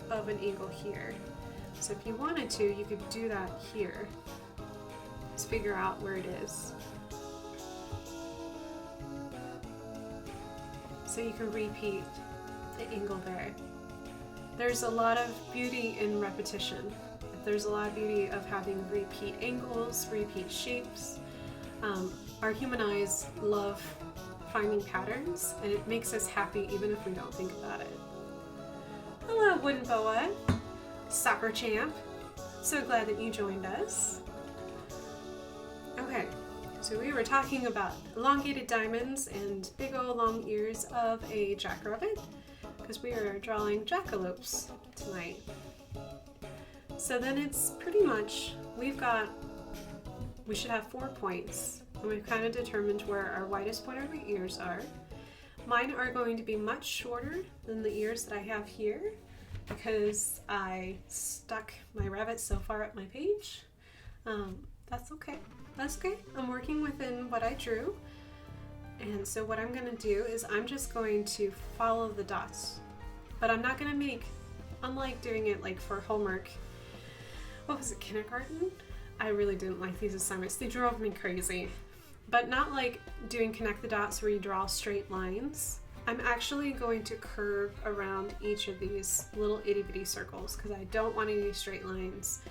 of an angle here. So if you wanted to, you could do that here. Just figure out where it is. So you can repeat the angle there. There's a lot of beauty in repetition. There's a lot of beauty of having repeat angles, repeat shapes. Our human eyes love finding patterns, and it makes us happy even if we don't think about it. Hello, Wooden Boa, soccer champ. So glad that you joined us. Okay, so we were talking about elongated diamonds and big old long ears of a jackrabbit, because we are drawing jackalopes tonight. So then it's pretty much, we should have 4 points. And we've kind of determined where our widest point of our ears are. Mine are going to be much shorter than the ears that I have here because I stuck my rabbit so far up my page. That's okay. That's okay. I'm working within what I drew. And so what I'm going to do is I'm just going to follow the dots. But I'm not going to make, unlike doing it like for homework, what was it, kindergarten? I really didn't like these assignments. They drove me crazy. But not like doing connect the dots where you draw straight lines. I'm actually going to curve around each of these little itty bitty circles because I don't want any straight lines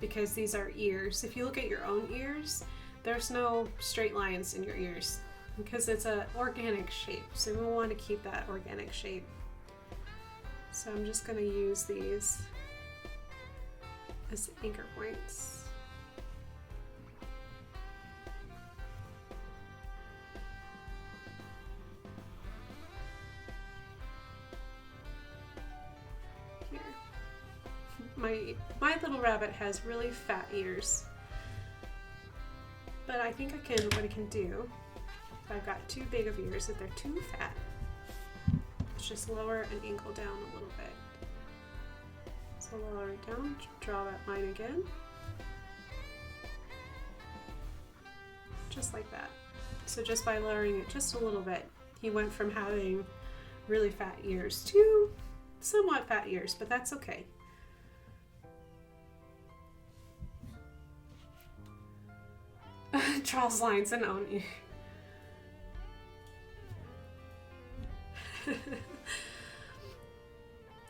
because these are ears. If you look at your own ears, there's no straight lines in your ears because it's an organic shape. So we want to keep that organic shape. So I'm just going to use these as anchor points. My little rabbit has really fat ears, but I think what I can do, if I've got too big of ears, if they're too fat, is just lower an angle down a little bit. So lower it down, draw that line again, just like that. So just by lowering it just a little bit, he went from having really fat ears to somewhat fat ears, but that's okay. Draws lines and own ear.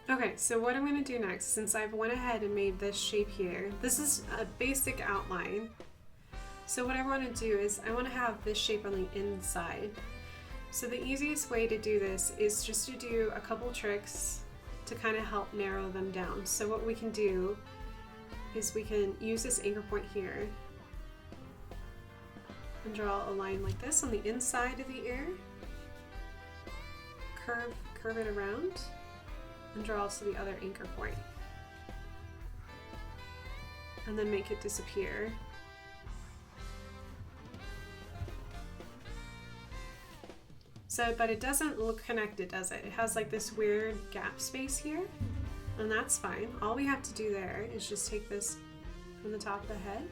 Okay, so what I'm going to do next, since I've went ahead and made this shape here, this is a basic outline. So what I want to do is I want to have this shape on the inside. So the easiest way to do this is just to do a couple tricks to kind of help narrow them down. So what we can do is we can use this anchor point here and draw a line like this on the inside of the ear, curve it around, and draw also the other anchor point. And then make it disappear. So, but it doesn't look connected, does it? It has like this weird gap space here, and that's fine. All we have to do there is just take this from the top of the head,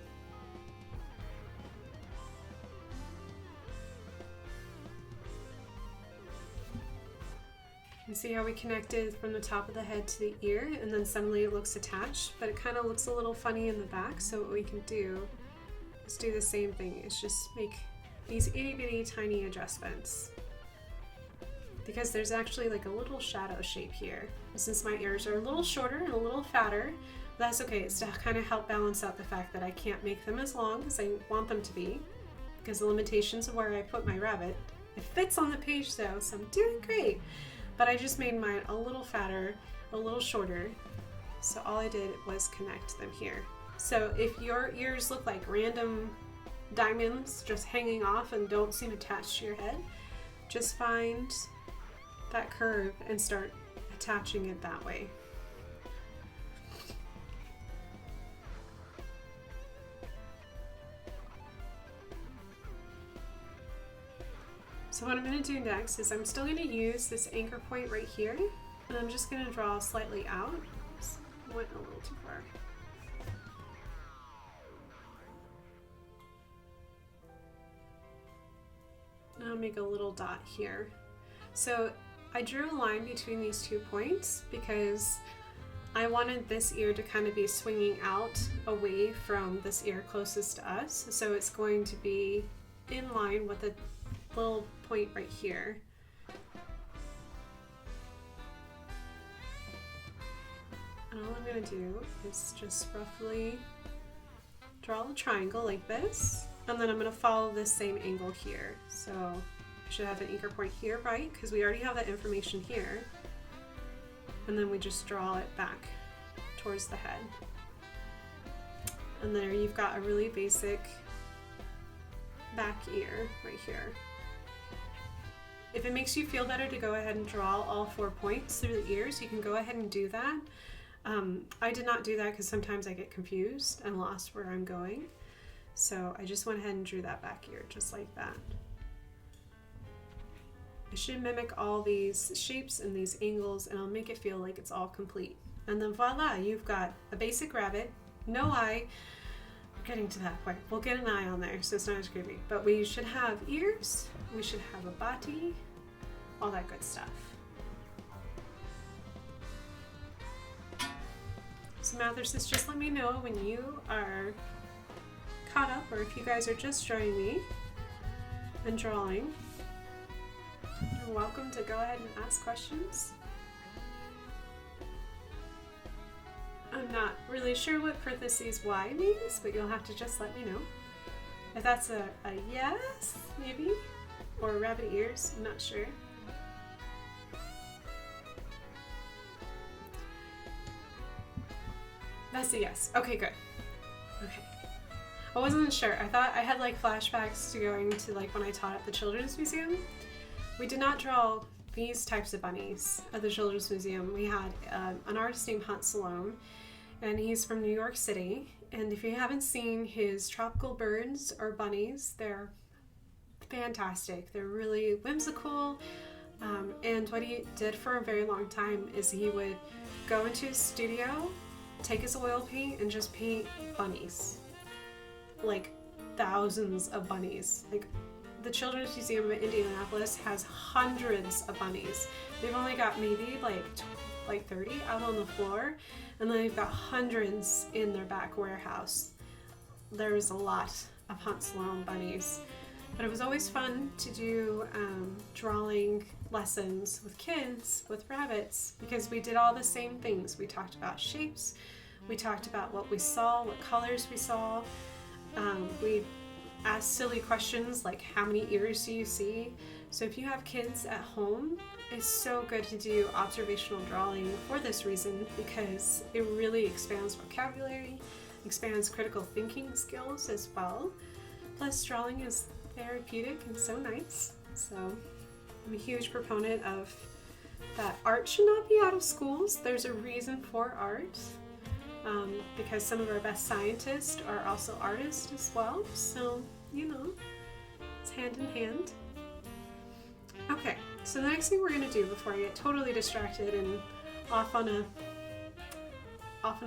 and see how we connected from the top of the head to the ear, and then suddenly it looks attached, but it kind of looks a little funny in the back. So what we can do is do the same thing. It's just make these itty bitty tiny adjustments, because there's actually like a little shadow shape here. Since my ears are a little shorter and a little fatter, that's okay. It's to kind of help balance out the fact that I can't make them as long as I want them to be, because the limitations of where I put my rabbit. It fits on the page though, so I'm doing great. But I just made mine a little fatter, a little shorter. So all I did was connect them here. So if your ears look like random diamonds just hanging off and don't seem attached to your head, just find that curve and start attaching it that way. So what I'm going to do next is I'm still going to use this anchor point right here, and I'm just going to draw slightly out. Oops, went a little too far. And I'll make a little dot here. So I drew a line between these 2 points because I wanted this ear to kind of be swinging out away from this ear closest to us. So it's going to be in line with the little point right here. And all I'm going to do is just roughly draw a triangle like this, and then I'm going to follow this same angle here. So I should have an anchor point here, right? Because we already have that information here. And then we just draw it back towards the head. And there you've got a really basic back ear right here. If it makes you feel better to go ahead and draw all 4 points through the ears, you can go ahead and do that. I did not do that because sometimes I get confused and lost where I'm going. So I just went ahead and drew that back ear just like that. It should mimic all these shapes and these angles, and I'll make it feel like it's all complete. And then voila, you've got a basic rabbit, no eye. We're getting to that point. We'll get an eye on there so it's not as creepy. But we should have ears, we should have a body, all that good stuff. So Mathers, just let me know when you are caught up, or if you guys are just joining me and drawing. You're welcome to go ahead and ask questions. I'm not really sure what parentheses Y means, but you'll have to just let me know. If that's a yes, maybe, or rabbit ears, I'm not sure. That's a yes. Okay, good. Okay. I wasn't sure. I thought I had like flashbacks to going to like when I taught at the Children's Museum. We did not draw these types of bunnies at the Children's Museum. We had an artist named Hunt Salome, and he's from New York City. And if you haven't seen his tropical birds or bunnies, they're fantastic. They're really whimsical. And what he did for a very long time is he would go into his studio, take his oil paint, and just paint bunnies. Like thousands of bunnies. Like the Children's Museum of Indianapolis has hundreds of bunnies. They've only got maybe like 30 out on the floor, and then they've got hundreds in their back warehouse. There's a lot of Hunt Salome bunnies. But it was always fun to do drawing lessons with kids with rabbits, because we did all the same things. We talked about shapes, we talked about what we saw, what colors we saw. We asked silly questions like, how many ears do you see? So if you have kids at home, it's so good to do observational drawing for this reason, because it really expands vocabulary, expands critical thinking skills as well. Plus, drawing is therapeutic and so nice. So I'm a huge proponent of that art should not be out of schools. There's a reason for art, because some of our best scientists are also artists as well. So, you know, it's hand in hand. Okay, so the next thing we're going to do before I get totally distracted and off into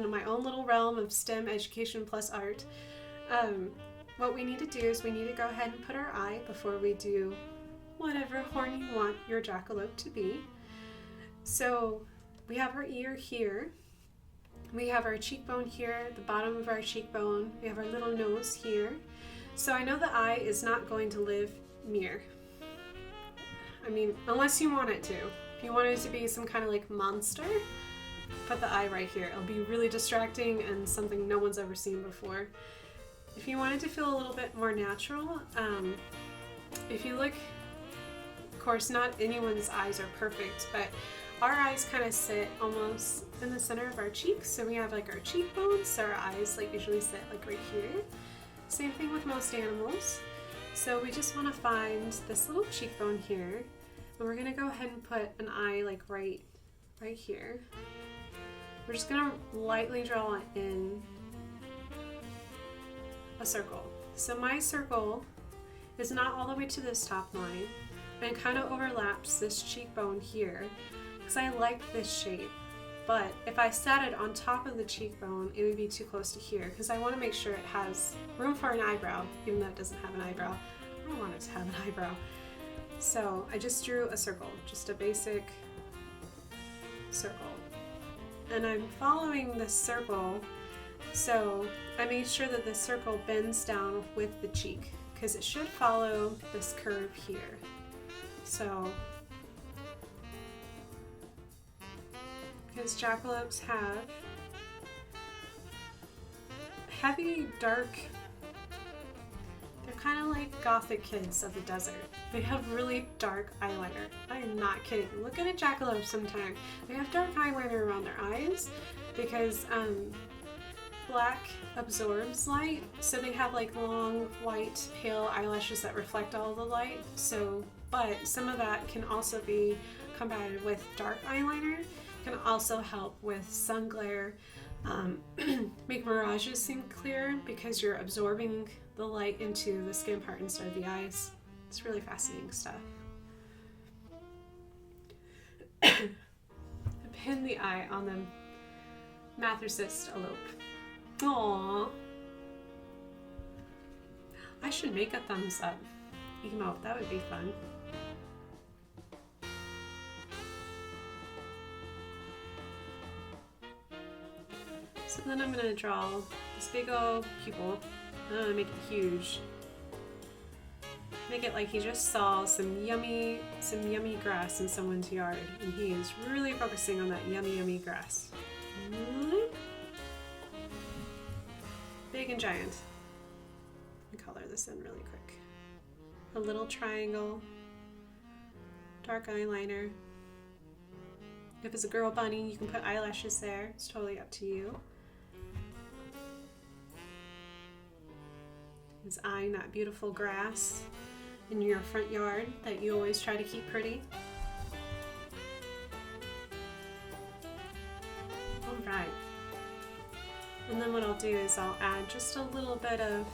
my own little realm of STEM education plus art, what we need to do is we need to go ahead and put our eye before we do whatever horn you want your jackalope to be. So we have our ear here, we have our cheekbone here, the bottom of our cheekbone, we have our little nose here. So I know the eye is not going to live near. I mean, unless you want it to. If you want it to be some kind of like monster, put the eye right here. It'll be really distracting and something no one's ever seen before. If you want it to feel a little bit more natural, if you look, of course not anyone's eyes are perfect, but our eyes kind of sit almost in the center of our cheeks. So we have like our cheekbones, so our eyes like usually sit like right here. Same thing with most animals. So we just want to find this little cheekbone here, and we're going to go ahead and put an eye like right here. We're just going to lightly draw in a circle. So my circle is not all the way to this top line, and kind of overlaps this cheekbone here, because I like this shape. But if I sat it on top of the cheekbone, it would be too close to here, because I want to make sure it has room for an eyebrow, even though it doesn't have an eyebrow. I don't want it to have an eyebrow. So I just drew a circle, just a basic circle. And I'm following this circle, so I made sure that the circle bends down with the cheek, because it should follow this curve here. So, because jackalopes have heavy, dark, they're kind of like gothic kids of the desert. They have really dark eyeliner. I am not kidding. Look at a jackalope sometime. They have dark eyeliner around their eyes because black absorbs light, so they have like long, white, pale eyelashes that reflect all the light. So, but some of that can also be combated with dark eyeliner. Can also help with sun glare, make mirages seem clearer because you're absorbing the light into the skin part instead of the eyes. It's really fascinating stuff. I pinned the eye on the Jackalope. Aww. I should make a thumbs up emote. That would be fun. So then I'm gonna draw this big old pupil. I'm gonna make it huge. Make it like he just saw some yummy grass in someone's yard, and he is really focusing on that yummy grass. Big and giant. Let me color this in really quick. A little triangle, dark eyeliner. If it's a girl bunny, you can put eyelashes there. It's totally up to you. He's eyeing that beautiful grass in your front yard that you always try to keep pretty. All right. And then what I'll do is I'll add just a little bit of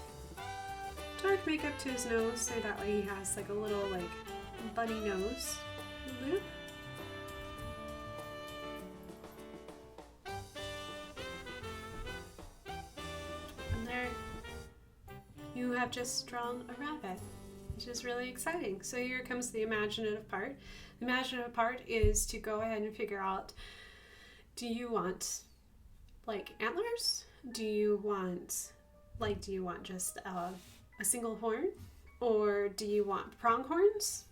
dark makeup to his nose, so that way he has like a little like bunny nose. Loop. And there you have just drawn a rabbit, which is really exciting. So here comes the imaginative part. The imaginative part is to go ahead and figure out, do you want like antlers? Do you want just a single horn? Or do you want pronghorns?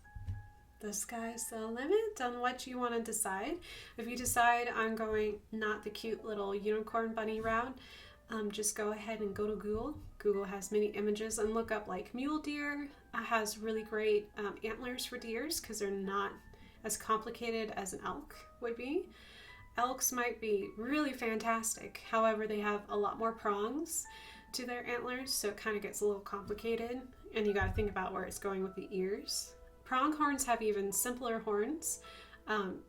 The sky's the limit on what you want to decide. If you decide I'm going not the cute little unicorn bunny route, just go ahead and go to Google. Google has many images, and look up like mule deer. It has really great antlers for deers because they're not as complicated as an elk would be. Elks might be really fantastic, however they have a lot more prongs to their antlers, so it kind of gets a little complicated, and you got to think about where it's going with the ears. Pronghorns have even simpler horns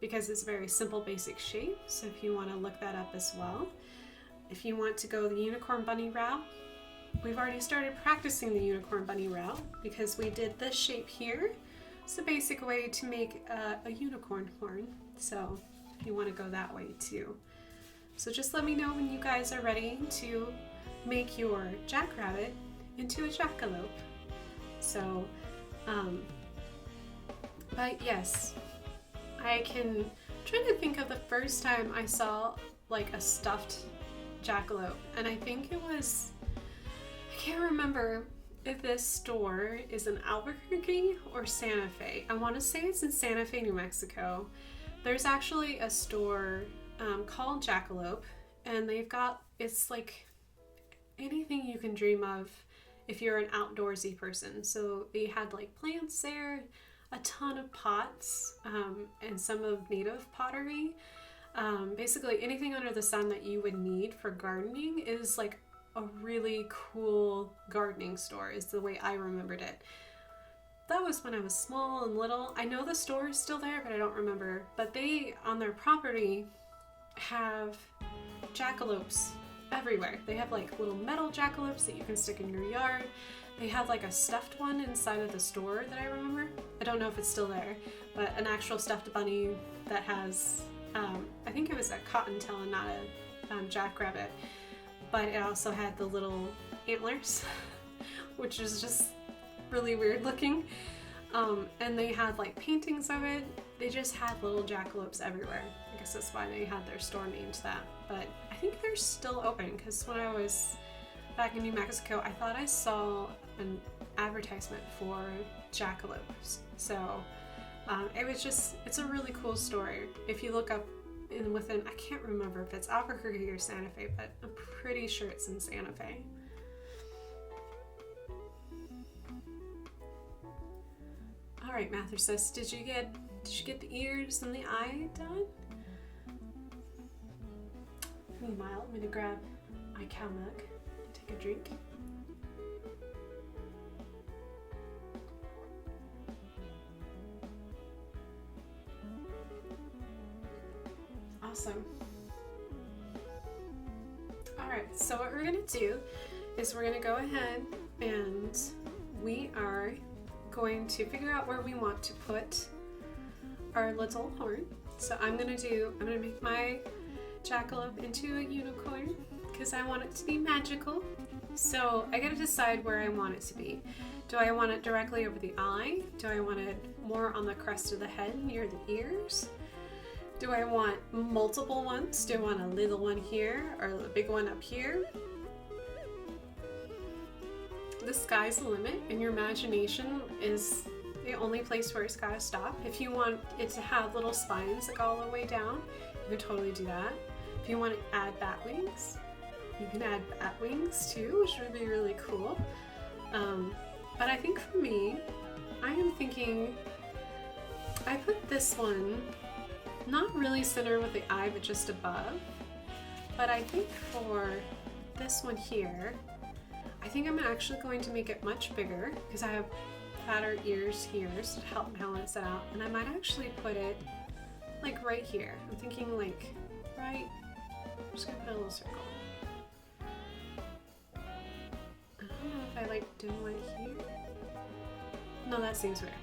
because it's a very simple basic shape, so if you want to look that up as well. If you want to go the unicorn bunny route, we've already started practicing the unicorn bunny route because we did this shape here. It's the basic way to make a unicorn horn, so if you want to go that way too. So just let me know when you guys are ready to make your jackrabbit into a jackalope. So, but yes, I can try to think of the first time I saw like a stuffed jackalope, and I think it was, I can't remember if this store is in Albuquerque or Santa Fe. I want to say it's in Santa Fe, New Mexico. There's actually a store called Jackalope, and they've got, it's like anything you can dream of if you're an outdoorsy person. So they had like plants there, a ton of pots, and some of native pottery. Basically anything under the sun that you would need for gardening is like a really cool gardening store, is the way I remembered it. That was when I was small and little. I know the store is still there, but I don't remember. But they, on their property, have jackalopes everywhere. They have like little metal jackalopes that you can stick in your yard. They have like a stuffed one inside of the store that I remember. I don't know if it's still there, but an actual stuffed bunny that has, I think it was a cottontail and not a jackrabbit. But it also had the little antlers, which is just really weird looking. And they had like paintings of it. They just had little jackalopes everywhere. I guess that's why they had their store named that. But I think they're still open, because when I was back in New Mexico, I thought I saw an advertisement for jackalopes. So it was just, it's a really cool story. If you look up within, I can't remember if it's Albuquerque or Santa Fe, but I'm pretty sure it's in Santa Fe. All right, Mathersus, did you get the ears and the eye done? Meanwhile, I'm gonna grab my cow milk and take a drink. Awesome. All right, so what we're gonna do is we're gonna go ahead and we are going to figure out where we want to put our little horn. So I'm gonna make my jackalope into a unicorn because I want it to be magical. So I gotta decide where I want it to be. Do I want it directly over the eye? Do I want it more on the crest of the head near the ears? Do I want multiple ones? Do I want a little one here or a big one up here? The sky's the limit, and your imagination is the only place where it's gotta stop. If you want it to have little spines that go all the way down, you can totally do that. If you want to add bat wings, you can add bat wings too, which would be really cool. But I think for me, I am thinking I put this one not really center with the eye, but just above. But I think for this one here, I think I'm actually going to make it much bigger because I have fatter ears here to help balance it out. And I might actually put it like right here. I'm thinking like right, I'm just gonna put a little circle. I don't know if I like doing it here. No, that seems weird.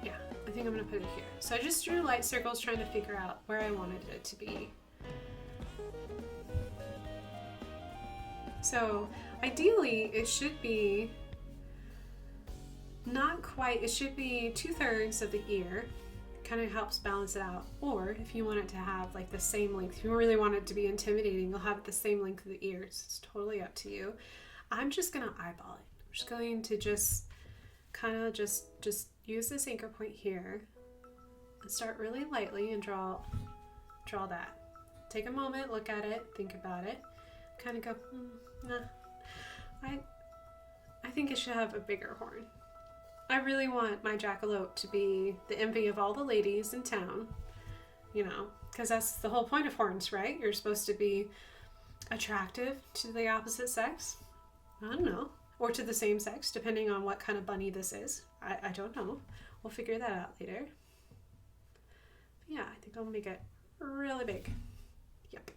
Yeah, I think I'm gonna put it here. So I just drew light circles trying to figure out where I wanted it to be. So ideally it should be not quite, it should be 2/3 of the ear. Kind of helps balance it out. Or if you want it to have like the same length, if you really want it to be intimidating, you'll have the same length of the ears. It's totally up to you. I'm just gonna eyeball it. I'm just going to just kind of just use this anchor point here and start really lightly and draw that. Take a moment, look at it, think about it, kind of go, nah. I think it should have a bigger horn. I really want my jackalope to be the envy of all the ladies in town, you know, because that's the whole point of horns, right? You're supposed to be attractive to the opposite sex. I don't know. Or to the same sex, depending on what kind of bunny this is. I don't know. We'll figure that out later. But yeah, I think I'll make it really big. Yep.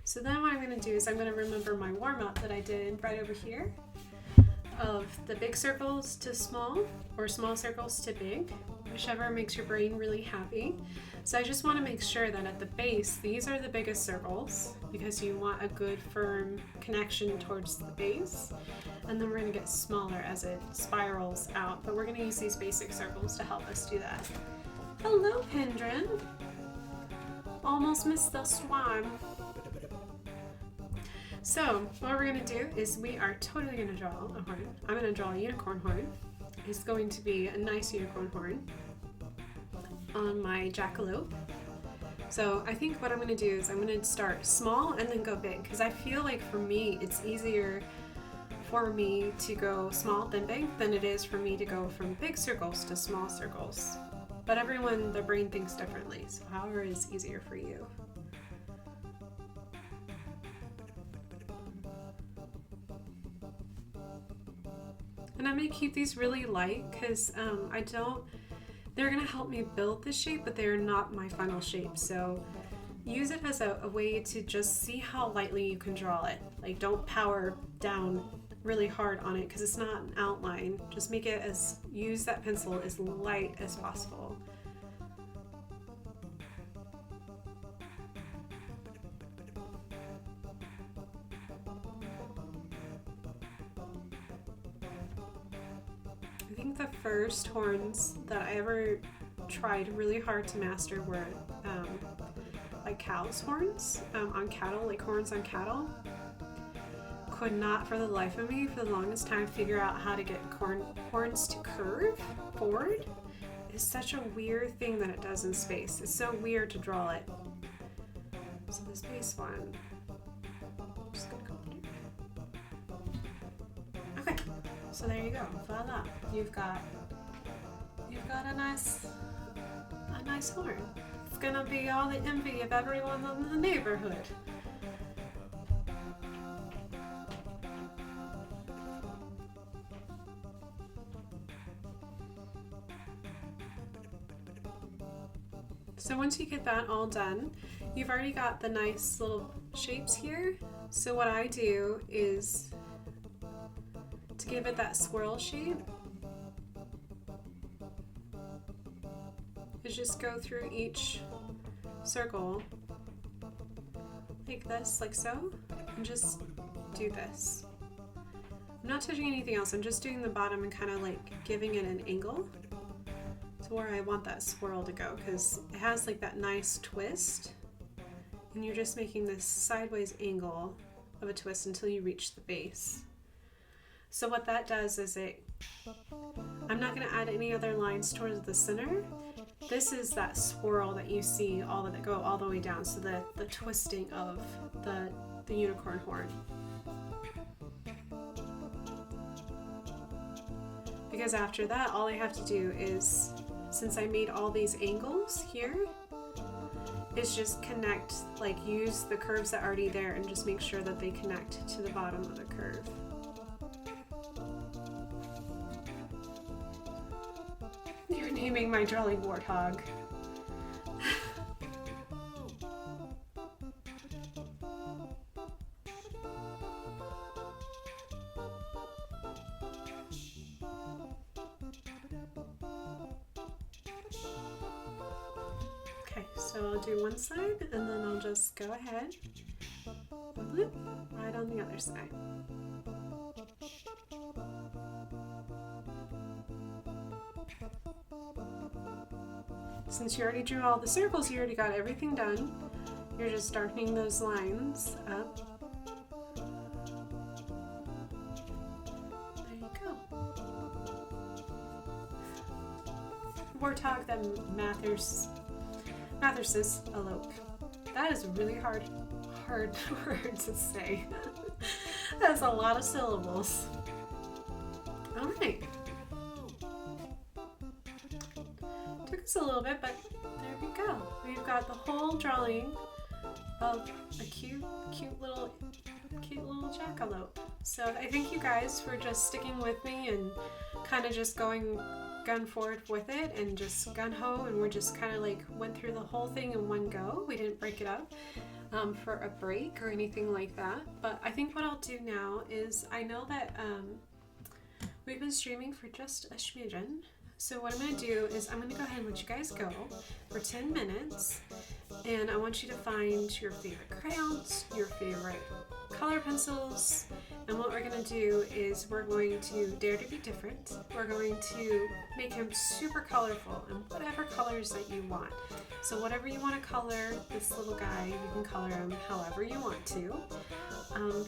So then what I'm going to do is I'm going to remember my warm-up that I did right over here of the big circles to small or small circles to big, whichever makes your brain really happy. So I just want to make sure that at the base, these are the biggest circles because you want a good firm connection towards the base. And then we're going to get smaller as it spirals out, but we're going to use these basic circles to help us do that. Hello, Pendrin. Almost missed the swan. So what we're going to do is we are totally going to draw a horn. I'm going to draw a unicorn horn. It's going to be a nice unicorn horn on my jackalope. So I think what I'm going to do is I'm going to start small and then go big because I feel like for me it's easier for me to go small than big than it is for me to go from big circles to small circles. But everyone, their brain thinks differently, so however is easier for you. And I'm going to keep these really light because they're going to help me build the shape, but they're not my final shape. So use it as a way to just see how lightly you can draw it. Like don't power down really hard on it because it's not an outline. Just make it use that pencil as light as possible. I think the first horns that I ever tried really hard to master were like cow's horns on cattle, like horns on cattle. Could not for the life of me for the longest time figure out how to get horns to curve forward. It's such a weird thing that it does in space. It's so weird to draw it. So this base one, I'm just gonna go here. Okay, so there you go. Voila, you've got a nice horn. It's gonna be all the envy of everyone in the neighborhood. So once you get that all done, you've already got the nice little shapes here. So what I do is to give it that swirl shape, is just go through each circle like this, like so, and just do this. I'm not touching anything else, I'm just doing the bottom and kind of like giving it an angle. to where I want that swirl to go, because it has like that nice twist, and you're just making this sideways angle of a twist until you reach the base. So what that does is I'm not going to add any other lines towards the center. This is that swirl that you see that go all the way down, so the twisting of the unicorn horn. Because after that, all I have to do is, since I made all these angles here, is just connect, like use the curves that are already there and just make sure that they connect to the bottom of the curve. You're naming my drawing warthog. Okay, so I'll do one side and then I'll just go ahead and bloop right on the other side. Since you already drew all the circles, you already got everything done. You're just darkening those lines up. There you go. Warthog, then Mathersis elope. That is a really hard word to say. That's a lot of syllables. All right. Took us a little bit, but there we go. We've got the whole drawing of a cute little jackalope. So I thank you guys for just sticking with me and kind of just going gun forward with it and just gun ho, and we're just kind of like went through the whole thing in one go. We didn't break it up for a break or anything like that. But I think what I'll do now is, I know that we've been streaming for just a smidgen. So what I'm going to do is I'm going to go ahead and let you guys go for 10 minutes, and I want you to find your favorite crayons, your favorite color pencils, and what we're going to do is we're going to dare to be different. We're going to make him super colorful in whatever colors that you want. So whatever you want to color this little guy, you can color him however you want to.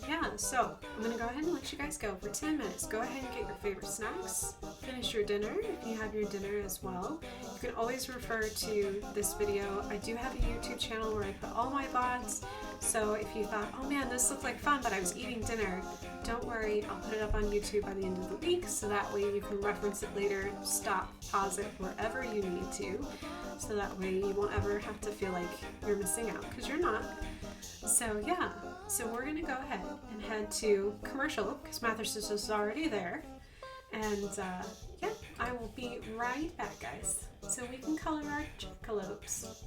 Yeah, so I'm going to go ahead and let you guys go for 10 minutes. Go ahead and get your favorite snacks, finish your dinner if you have your dinner as well. You can always refer to this video. I do have a YouTube channel where I put all my VODs, so if you thought, oh man, this looked like fun, but I was eating dinner, don't worry, I'll put it up on YouTube by the end of the week, so that way you can reference it later, stop, pause it wherever you need to, so that way you won't ever have to feel like you're missing out, because you're not. So yeah, so we're going to go ahead and head to commercial, because Mathersis is already there, and yeah, I will be right back, guys, so we can color our jackalopes.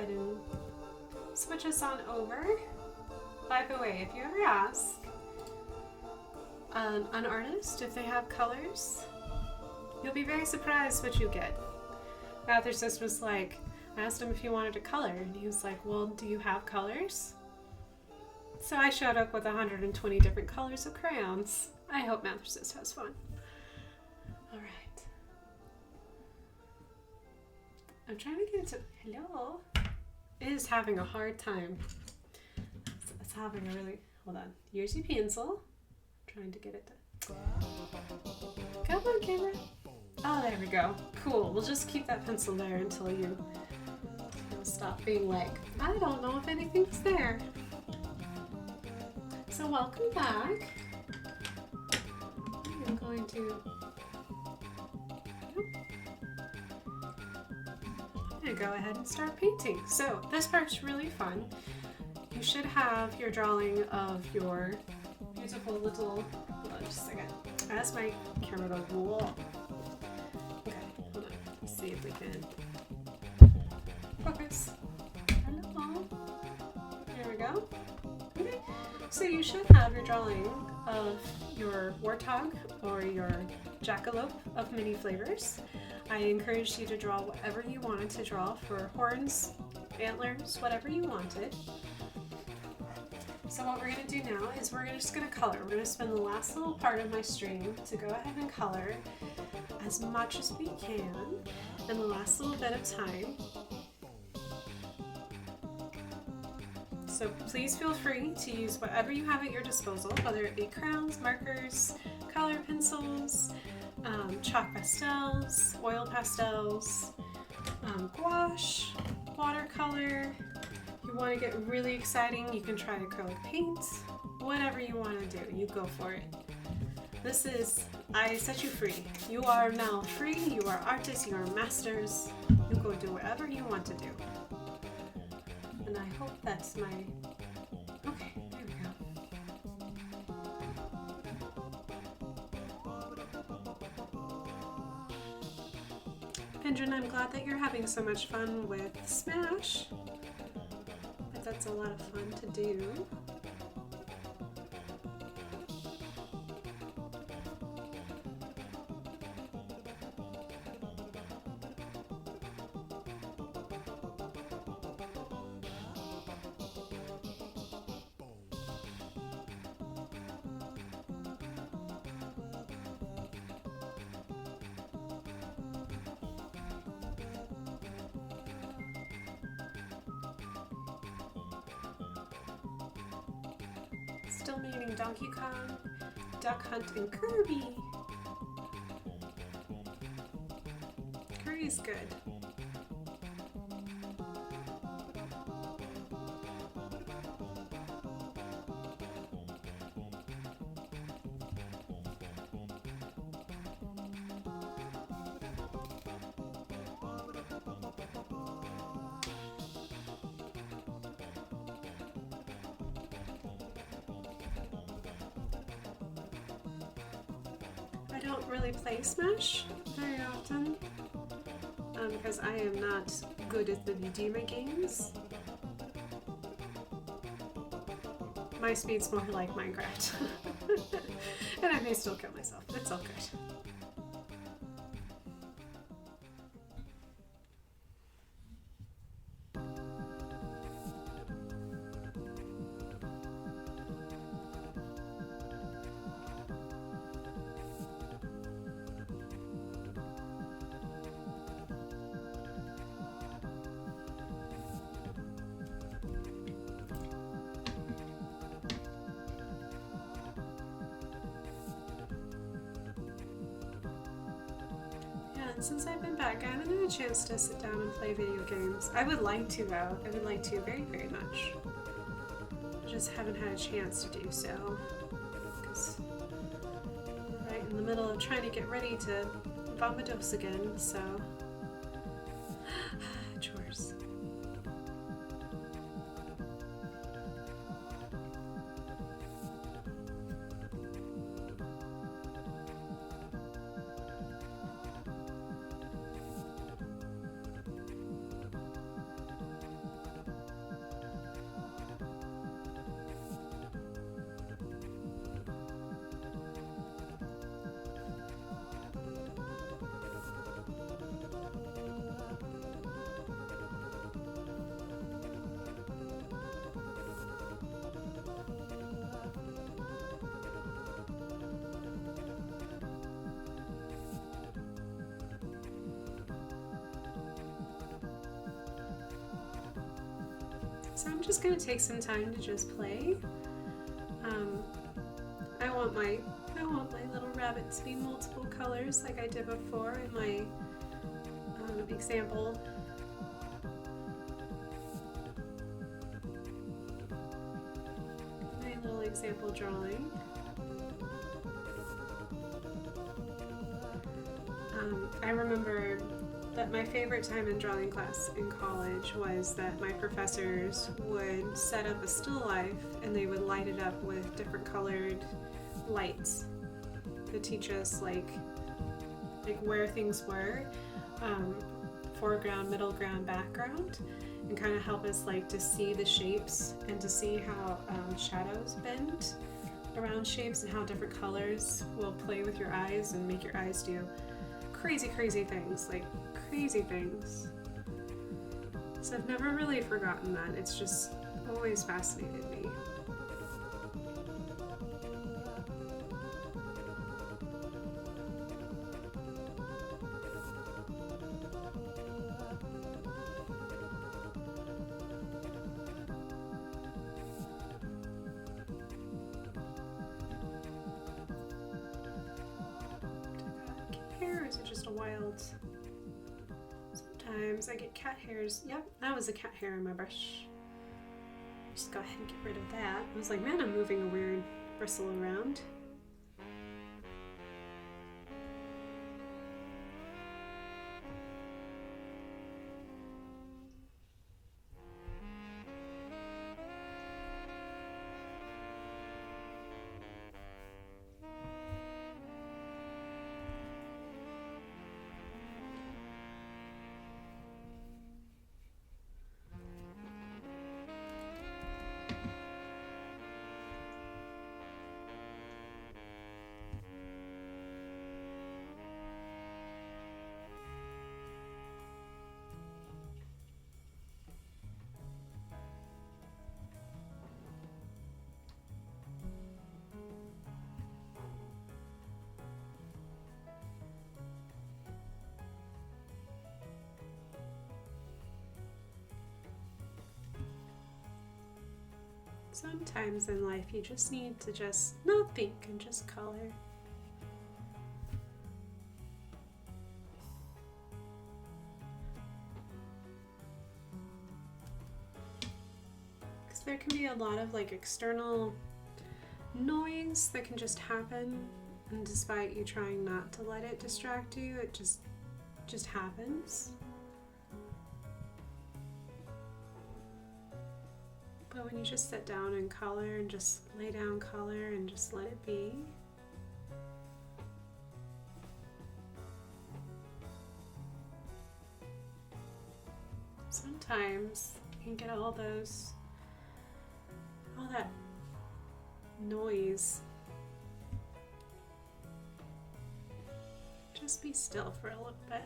ahead and switch us on over. By the way, if you ever ask an artist if they have colors, you'll be very surprised what you get. Mathersis was like, I asked him if he wanted a color, and he was like, well, do you have colors? So I showed up with 120 different colors of crayons. I hope Mathersis has fun. All right. I'm trying to get it to, hello? It is having a hard time. It's having a really, hold on. Here's your pencil. Trying to get it to, come on camera. Oh, there we go. Cool, we'll just keep that pencil there until you'll stop being like, I don't know if anything's there. So welcome back. I'm going to go ahead and start painting. So this part's really fun. You should have your drawing of your beautiful little, hold on just a second. I asked my camera to whoa. Okay, hold on. Let's see if we can focus. Hello. There we go. Okay. So you should have your drawing of your warthog or your jackalope of many flavors. I encouraged you to draw whatever you wanted to draw for horns, antlers, whatever you wanted. So what we're going to do now is we're just going to color. We're going to spend the last little part of my stream to go ahead and color as much as we can in the last little bit of time. So please feel free to use whatever you have at your disposal, whether it be crayons, markers, color pencils, chalk pastels, oil pastels, gouache, watercolor. If you want to get really exciting, you can try acrylic paint. Whatever you want to do, you go for it. This is, I set you free. You are now free, you are artists, you are masters. You go do whatever you want to do. And I hope that's my, okay, there we go. Pendrin, I'm glad that you're having so much fun with Smash. But that's a lot of fun to do. Still meaning Donkey Kong, Duck Hunt, and Kirby. Kirby's good. I don't really play Smash very often because I am not good at the Vdima games. My speed's more like Minecraft. And I may still kill myself. It's all good. Since I've been back, I haven't had a chance to sit down and play video games. I would like to though. I would like to very, very much. I just haven't had a chance to do so. Because I'm right in the middle of trying to get ready to Vamados again, so. Chores. So I'm just gonna take some time to just play. I want my little rabbit to be multiple colors like I did before in my example. My little example drawing. I remember that my favorite time in drawing class in college was that my professors would set up a still life and they would light it up with different colored lights to teach us like where things were, foreground, middle ground, background, and kind of help us like to see the shapes and to see how shadows bend around shapes and how different colors will play with your eyes and make your eyes do crazy things, like crazy things. So I've never really forgotten that. It's just always fascinated me. Hair, or is it just a wild? Sometimes I get cat hairs. Yep, that was a cat hair in my brush. Just go ahead and get rid of that. I was like, man, I'm moving a weird bristle around. Sometimes in life you just need to just not think and just color. Because there can be a lot of like external noise that can just happen, and despite you trying not to let it distract you, it just happens. But when you just sit down and color and just lay down color and just let it be, sometimes you can get all that noise. Just be still for a little bit.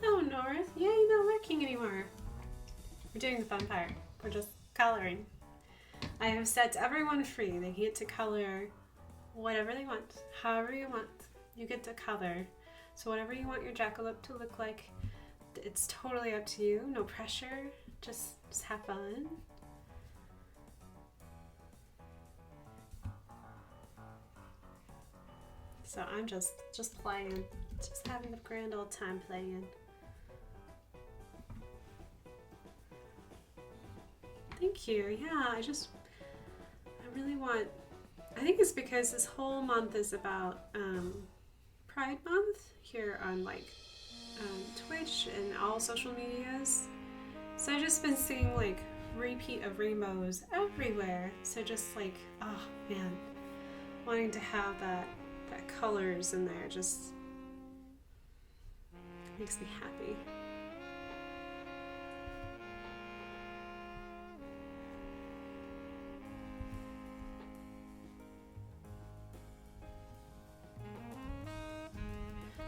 Hello, North. Yay, not working anymore. We're doing the fun part. We're just coloring. I have set everyone free. They get to color whatever they want, however you want. You get to color. So whatever you want your jackalope to look like, it's totally up to you. No pressure. Just have fun. So I'm just playing, just having a grand old time playing. Thank you. Yeah, I really want, I think it's because this whole month is about Pride Month here on like Twitch and all social medias. So I've just been seeing like repeat of rainbows everywhere. So just like, oh man, wanting to have that colors in there just makes me happy.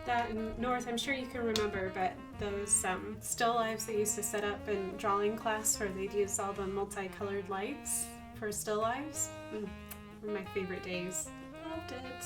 That North, I'm sure you can remember, but those still lives they used to set up in drawing class where they'd use all the multicolored lights for still lives. Were my favorite days. Loved it.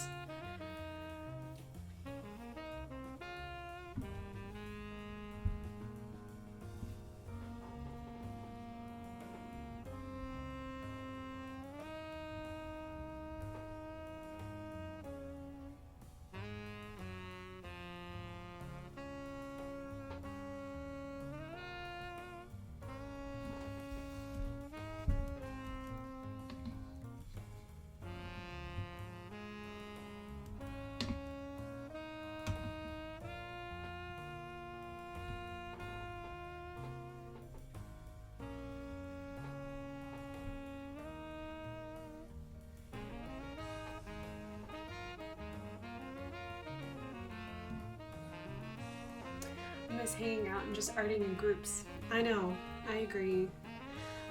I miss hanging out and just arting in groups. I know, I agree.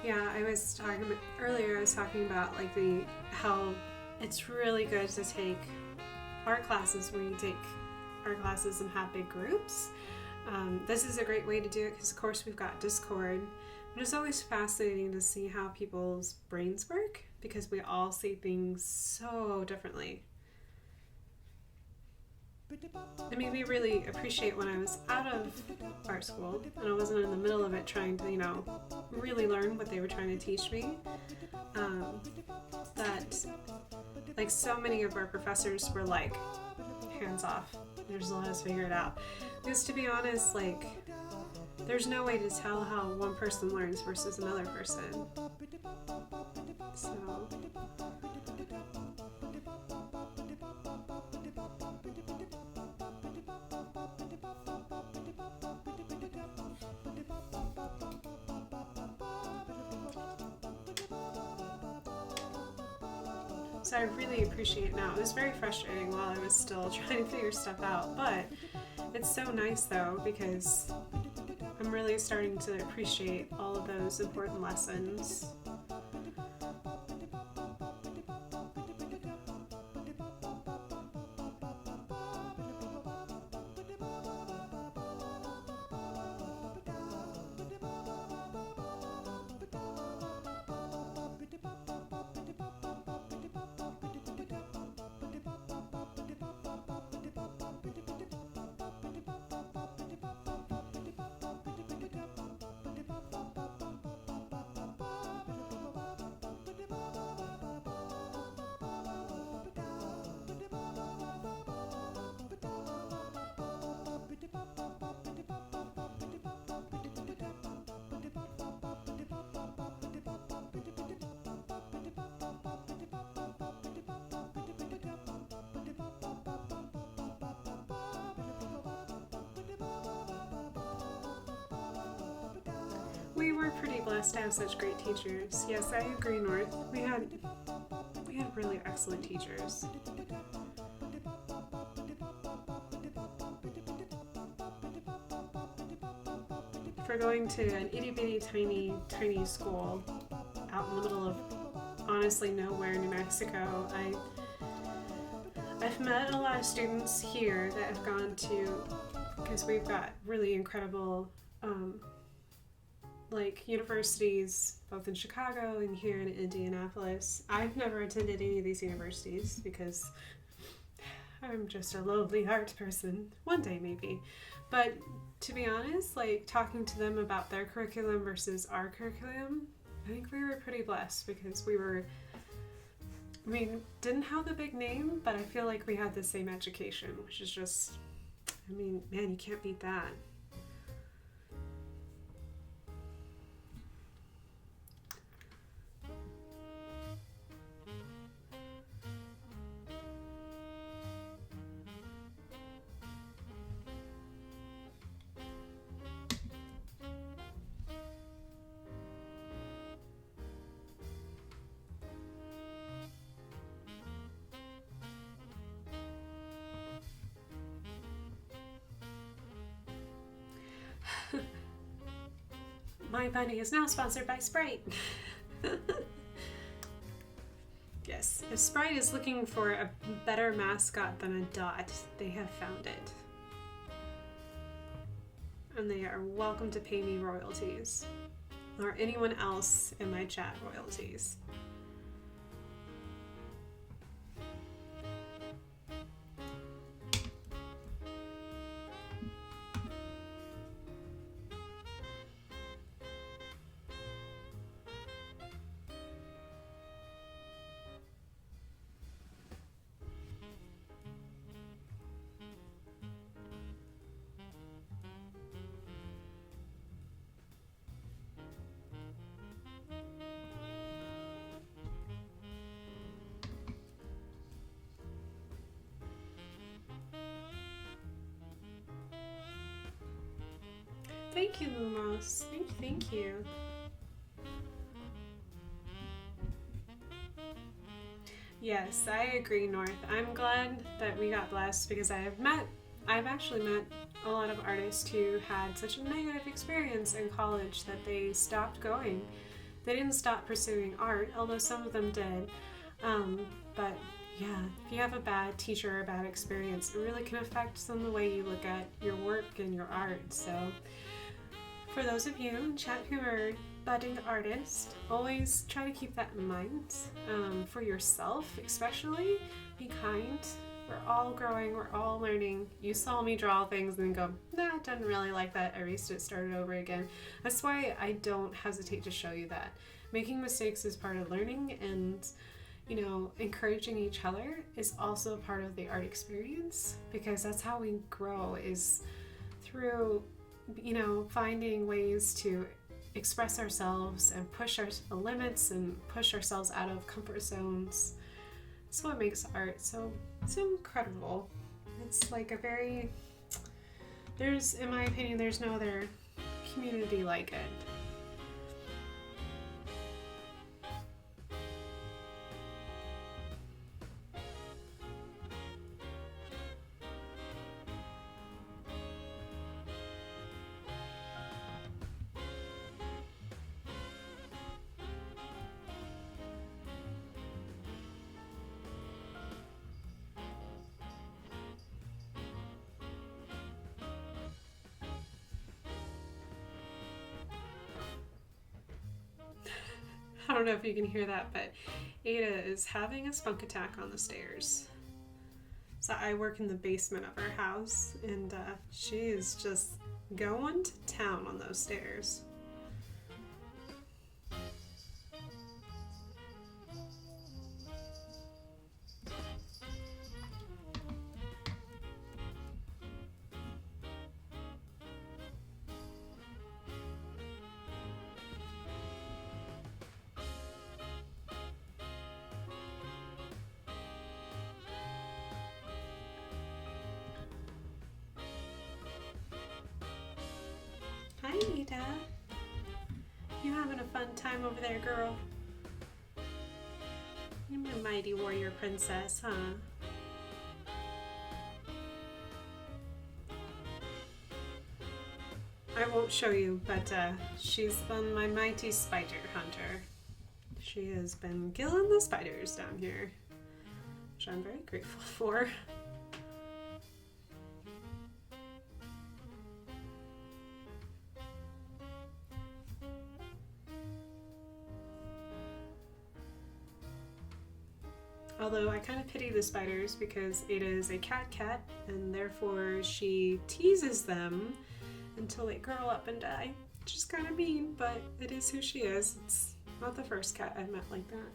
Yeah, I was talking about like how it's really good to take art classes where you take art classes and have big groups. This is a great way to do it because of course we've got Discord, but it's always fascinating to see how people's brains work because we all see things so differently. It made me really appreciate when I was out of art school and I wasn't in the middle of it trying to, really learn what they were trying to teach me. That, like, so many of our professors were like, hands off, just let us figure it out. Because to be honest, like, there's no way to tell how one person learns versus another person. So... So I really appreciate it now. It was very frustrating while I was still trying to figure stuff out, but it's so nice though because I'm really starting to appreciate all of those important lessons. We were pretty blessed to have such great teachers. Yes, I agree, North. We had really excellent teachers. For going to an itty bitty tiny school out in the middle of honestly nowhere, New Mexico, I've met a lot of students here that have gone to, because we've got really incredible like universities both in Chicago and here in Indianapolis. I've never attended any of these universities because I'm just a lowly art person. One day maybe. But to be honest, like talking to them about their curriculum versus our curriculum, I think we were pretty blessed because didn't have the big name, but I feel like we had the same education, which is just, man, you can't beat that. My bunny is now sponsored by Sprite. Yes, if Sprite is looking for a better mascot than a dot, they have found it. And they are welcome to pay me royalties. Or anyone else in my chat royalties. Thank you, Lumos. Thank you. Yes, I agree, North. I'm glad that we got blessed because I've actually met a lot of artists who had such a negative experience in college that they stopped going. They didn't stop pursuing art, although some of them did. But yeah, if you have a bad teacher or a bad experience, it really can affect the way you look at your work and your art. So for those of you in chat who are budding artists, always try to keep that in mind. For yourself especially, be kind. We're all growing, we're all learning. You saw me draw things and then go, nah, I didn't really like that, erased it, started over again. That's why I don't hesitate to show you that. Making mistakes is part of learning, and encouraging each other is also part of the art experience, because that's how we grow, is through finding ways to express ourselves and push our limits and push ourselves out of comfort zones. It's what makes art so incredible. It's like in my opinion, there's no other community like it. I don't know if you can hear that, but Ada is having a spunk attack on the stairs. So I work in the basement of our house, and she is just going to town on those stairs. Hi, Ada. You having a fun time over there, girl? You're my mighty warrior princess, huh? I won't show you, but she's been my mighty spider hunter. She has been killing the spiders down here, which I'm very grateful for. Although I kind of pity the spiders because Ada is a cat and therefore she teases them until they grow up and die. Which is kind of mean, but it is who she is. It's not the first cat I've met like that.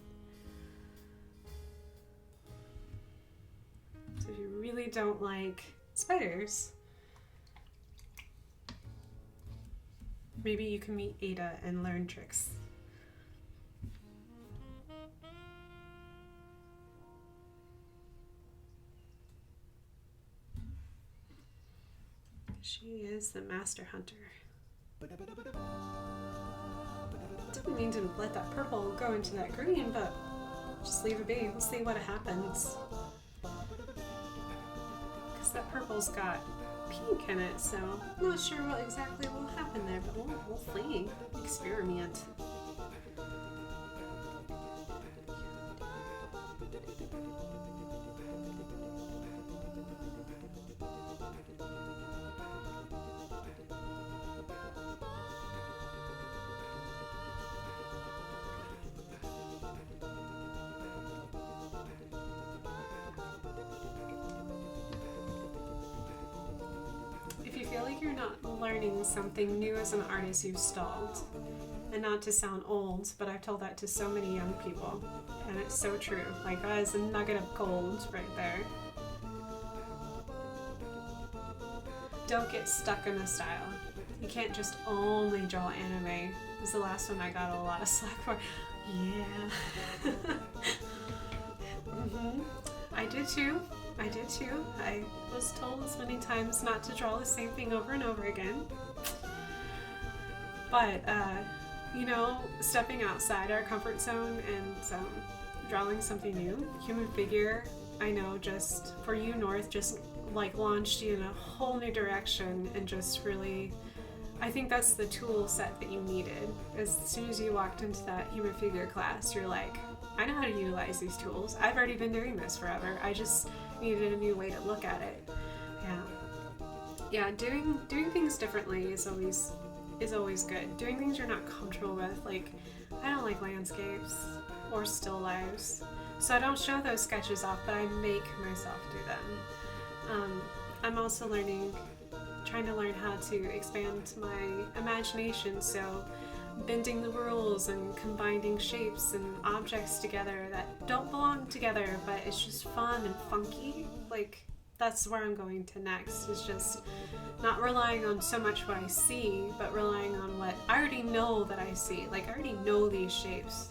So if you really don't like spiders, maybe you can meet Ada and learn tricks. She is the master hunter. Didn't mean to let that purple go into that green, but just leave it be. We'll see what happens. Because that purple's got pink in it, so I'm not sure what exactly will happen there, but we'll see. Experiment. If you feel like you're not learning something new as an artist, you've stalled. And not to sound old, but I've told that to so many young people, and it's so true. Like, that is a nugget of gold right there. Don't get stuck in a style. You can't just only draw anime. This is the last one I got a lot of slack for. Yeah. I did too. I was told as many times not to draw the same thing over and over again. But, you know, stepping outside our comfort zone and drawing something new. Human figure, I know, just for you, North, just like launched you in a whole new direction, and just really, I think that's the tool set that you needed. As soon as you walked into that human figure class, you're like, I know how to utilize these tools. I've already been doing this forever. I just needed a new way to look at it. Yeah, doing things differently is always good. Doing things you're not comfortable with, like, I don't like landscapes or still lives, so I don't show those sketches off, but I make myself do them. I'm also trying to learn how to expand my imagination, so bending the rules and combining shapes and objects together that don't belong together, but it's just fun and funky. Like, that's where I'm going to next, is just not relying on so much what I see, but relying on what I already know that I see. Like, I already know these shapes.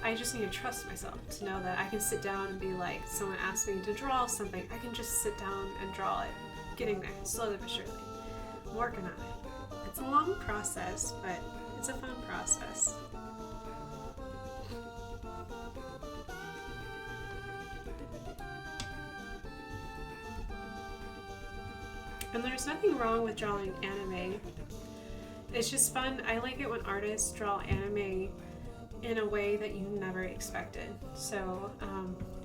I just need to trust myself to know that I can sit down and be like, someone asked me to draw something, I can just sit down and draw it. Getting there, slowly but surely. I'm working on it. It's a long process, but it's a fun process. And there's nothing wrong with drawing anime. It's just fun. I like it when artists draw anime in a way that you never expected. So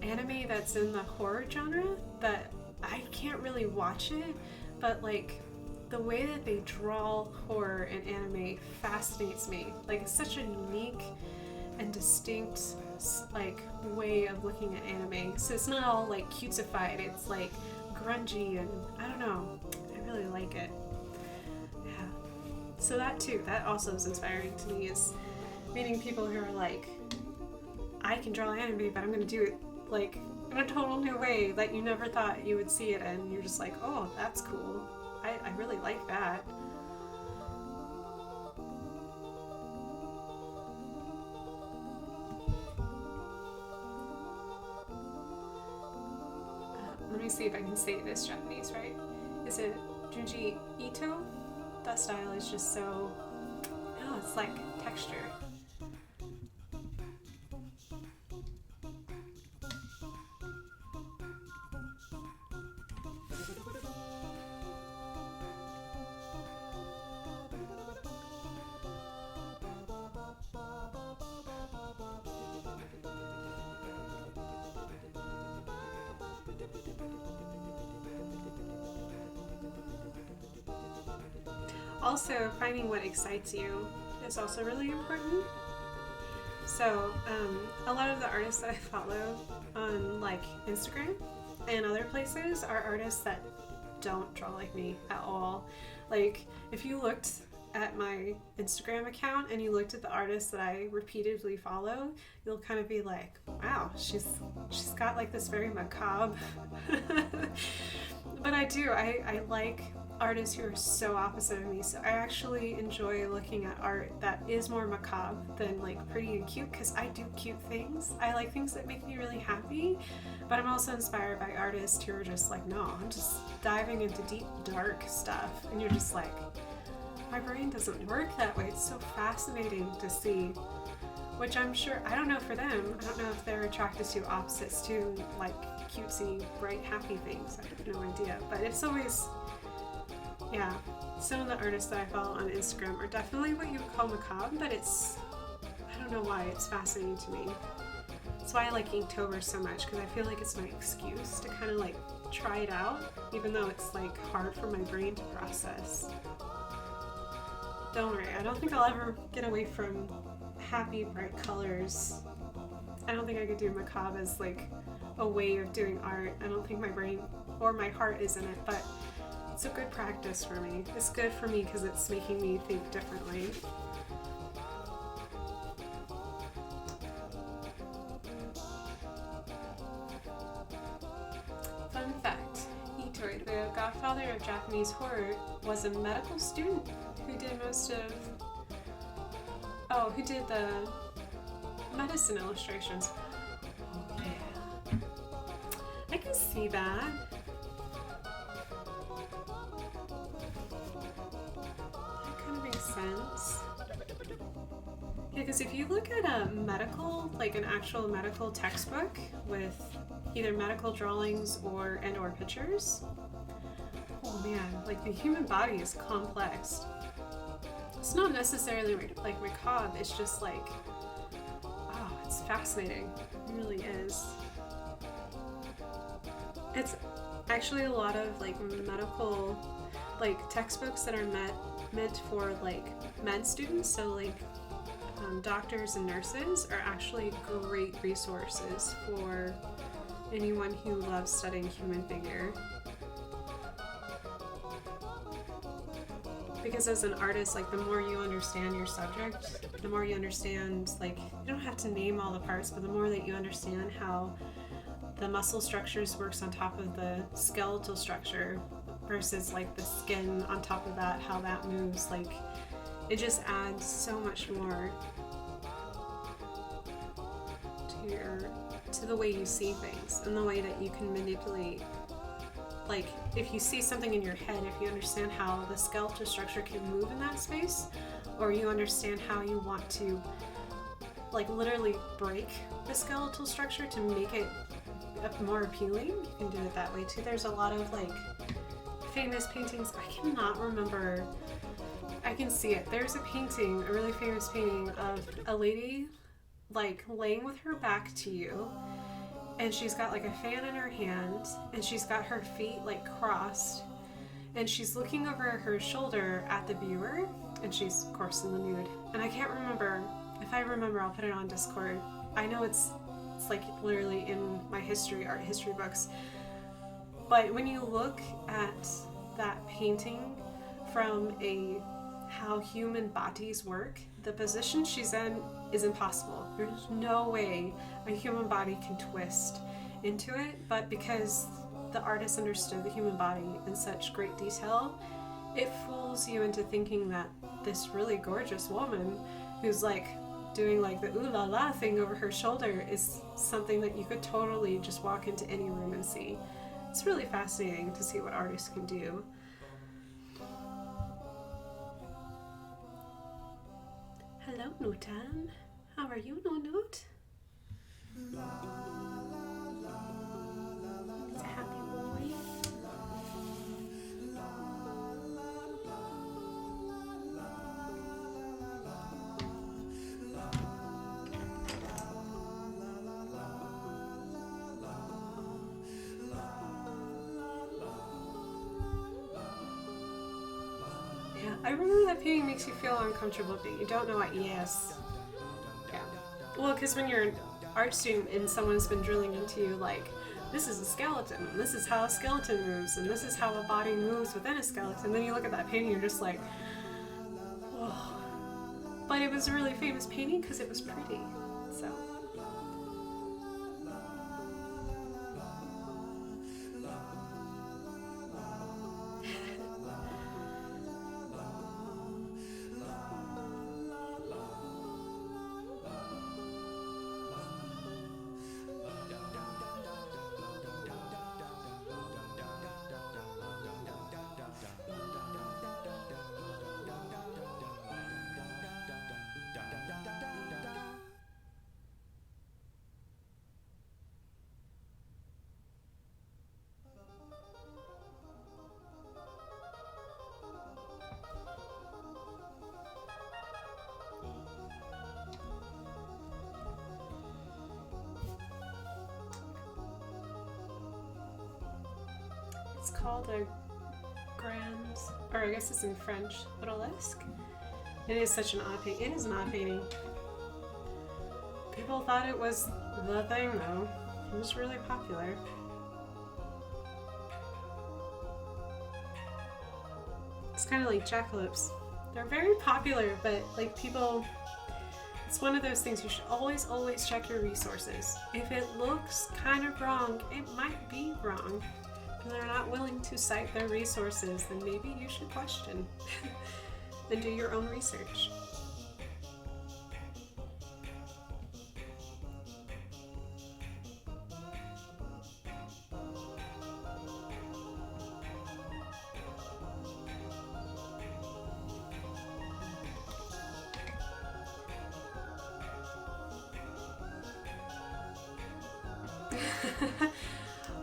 anime that's in the horror genre, that I can't really watch it, but like the way that they draw horror in anime fascinates me. Like, it's such a unique and distinct like way of looking at anime. So it's not all like cutesified, it's like grungy, and I don't know, I really like it. Yeah, so that also is inspiring to me, is meeting people who are like, I can draw anime, but I'm gonna do it like in a total new way that you never thought you would see it, and you're just like, oh, that's cool, I really like that. Let me see if I can say this Japanese right. Is it Junji Ito? That style is just so, oh, it's like texture. Also, finding what excites you is also really important. So, a lot of the artists that I follow on like Instagram and other places are artists that don't draw like me at all. Like, if you looked at my Instagram account and you looked at the artists that I repeatedly follow, you'll kind of be like, wow, she's got like this very macabre. But I like artists who are so opposite of me, so I actually enjoy looking at art that is more macabre than like pretty and cute, because I do cute things. I like things that make me really happy, but I'm also inspired by artists who are just like, no, I'm just diving into deep dark stuff, and you're just like, my brain doesn't work that way. It's so fascinating to see, which I'm sure, I don't know for them, I don't know if they're attracted to opposites too, like cutesy, bright, happy things. I have no idea. But it's always, yeah, some of the artists that I follow on Instagram are definitely what you would call macabre, but it's, I don't know why, it's fascinating to me. That's why I like Inktober so much, because I feel like it's my excuse to kind of like try it out, even though it's like hard for my brain to process. Don't worry, I don't think I'll ever get away from happy, bright colors. I don't think I could do macabre as like a way of doing art. I don't think my brain or my heart is in it, but it's a good practice for me. It's good for me because it's making me think differently. Fun fact, Itoy, the godfather of Japanese horror, was a medical student who did who did the medicine illustrations. Oh yeah. I can see that. That kind of makes sense. Yeah, because if you look at a medical, like an actual medical textbook with either medical drawings or pictures, oh man, like the human body is complex. It's not necessarily like macabre, it's just like, oh, it's fascinating. It really is. It's actually a lot of like medical, like textbooks that are meant for like med students, so like doctors and nurses are actually great resources for anyone who loves studying human figure. Because as an artist, like the more you understand your subject, the more you understand, like, you don't have to name all the parts, but the more that you understand how the muscle structures works on top of the skeletal structure versus like the skin on top of that, how that moves, like it just adds so much more to the way you see things and the way that you can manipulate. Like, if you see something in your head, if you understand how the skeletal structure can move in that space, or you understand how you want to, like, literally break the skeletal structure to make it more appealing, you can do it that way too. There's a lot of, like, famous paintings. I cannot remember. I can see it. There's a painting, a really famous painting of a lady, like, laying with her back to you, and she's got like a fan in her hand, and she's got her feet like crossed, and she's looking over her shoulder at the viewer, and she's of course in the nude. And I can't remember. If I remember, I'll put it on Discord. I know it's like literally in my art history books. But when you look at that painting from how human bodies work, the position she's in is impossible. There's no way a human body can twist into it, but because the artist understood the human body in such great detail, it fools you into thinking that this really gorgeous woman who's like doing like the ooh la la thing over her shoulder is something that you could totally just walk into any room and see. It's really fascinating to see what artists can do. Hello, Nutan. How are you, Nut? He's a happy boy. Yeah, I remember that painting makes you feel uncomfortable, but you don't know what. Yes. Yeah. Well, because when you're an art student and someone's been drilling into you, like, this is a skeleton, and this is how a skeleton moves, and this is how a body moves within a skeleton, then you look at that painting, you're just like, whoa. But it was a really famous painting because it was pretty, so. It's called a grand, or I guess it's in French, burlesque. It is such an odd painting. It is an odd painting. People thought it was the thing though. It was really popular. It's kind of like jackalopes. They're very popular, but like people, it's one of those things you should always check your resources. If it looks kind of wrong, it might be wrong. If they're not willing to cite their resources, then maybe you should question and do your own research.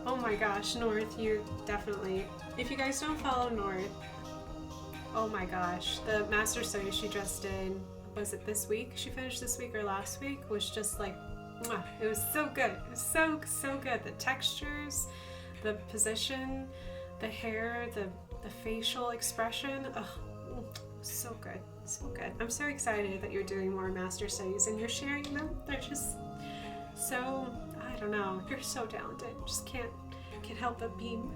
Oh my gosh, North, you definitely, if you guys don't follow North, oh my gosh, the master study she just did, was it this week? She finished this week or last week? Was just like, mwah, it was so good. It was so good. The textures, the position, the hair, the facial expression, oh, so good, so good. I'm so excited that you're doing more master studies and you're sharing them. They're just so, I don't know, you're so talented. Just can't help but beam.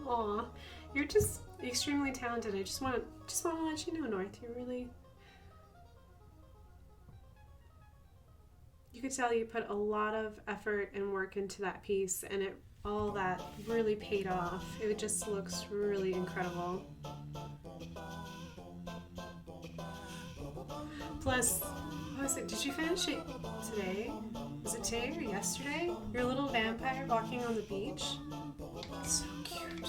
Aw, you're just extremely talented. I just want to let you know, North, you could tell you put a lot of effort and work into that piece, and all that really paid off. It just looks really incredible. Plus, what was it? Did you finish it today? Was it today or yesterday? Your little vampire walking on the beach? So cute.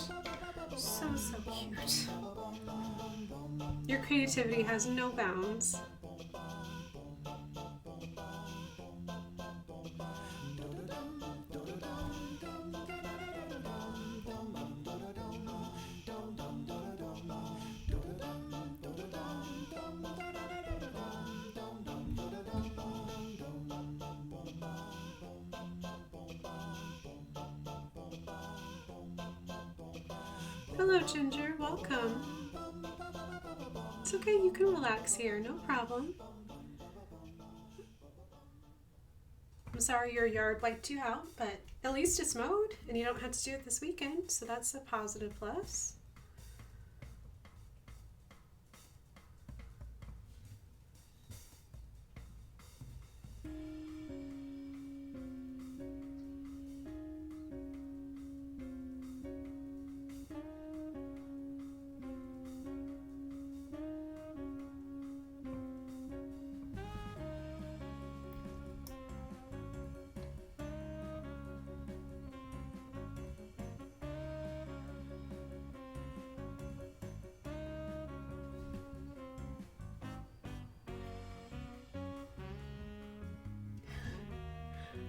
So cute. Your creativity has no bounds. Hello, Ginger. Welcome. It's okay. You can relax here. No problem. I'm sorry your yard wiped you out, but at least it's mowed and you don't have to do it this weekend, so that's a positive plus.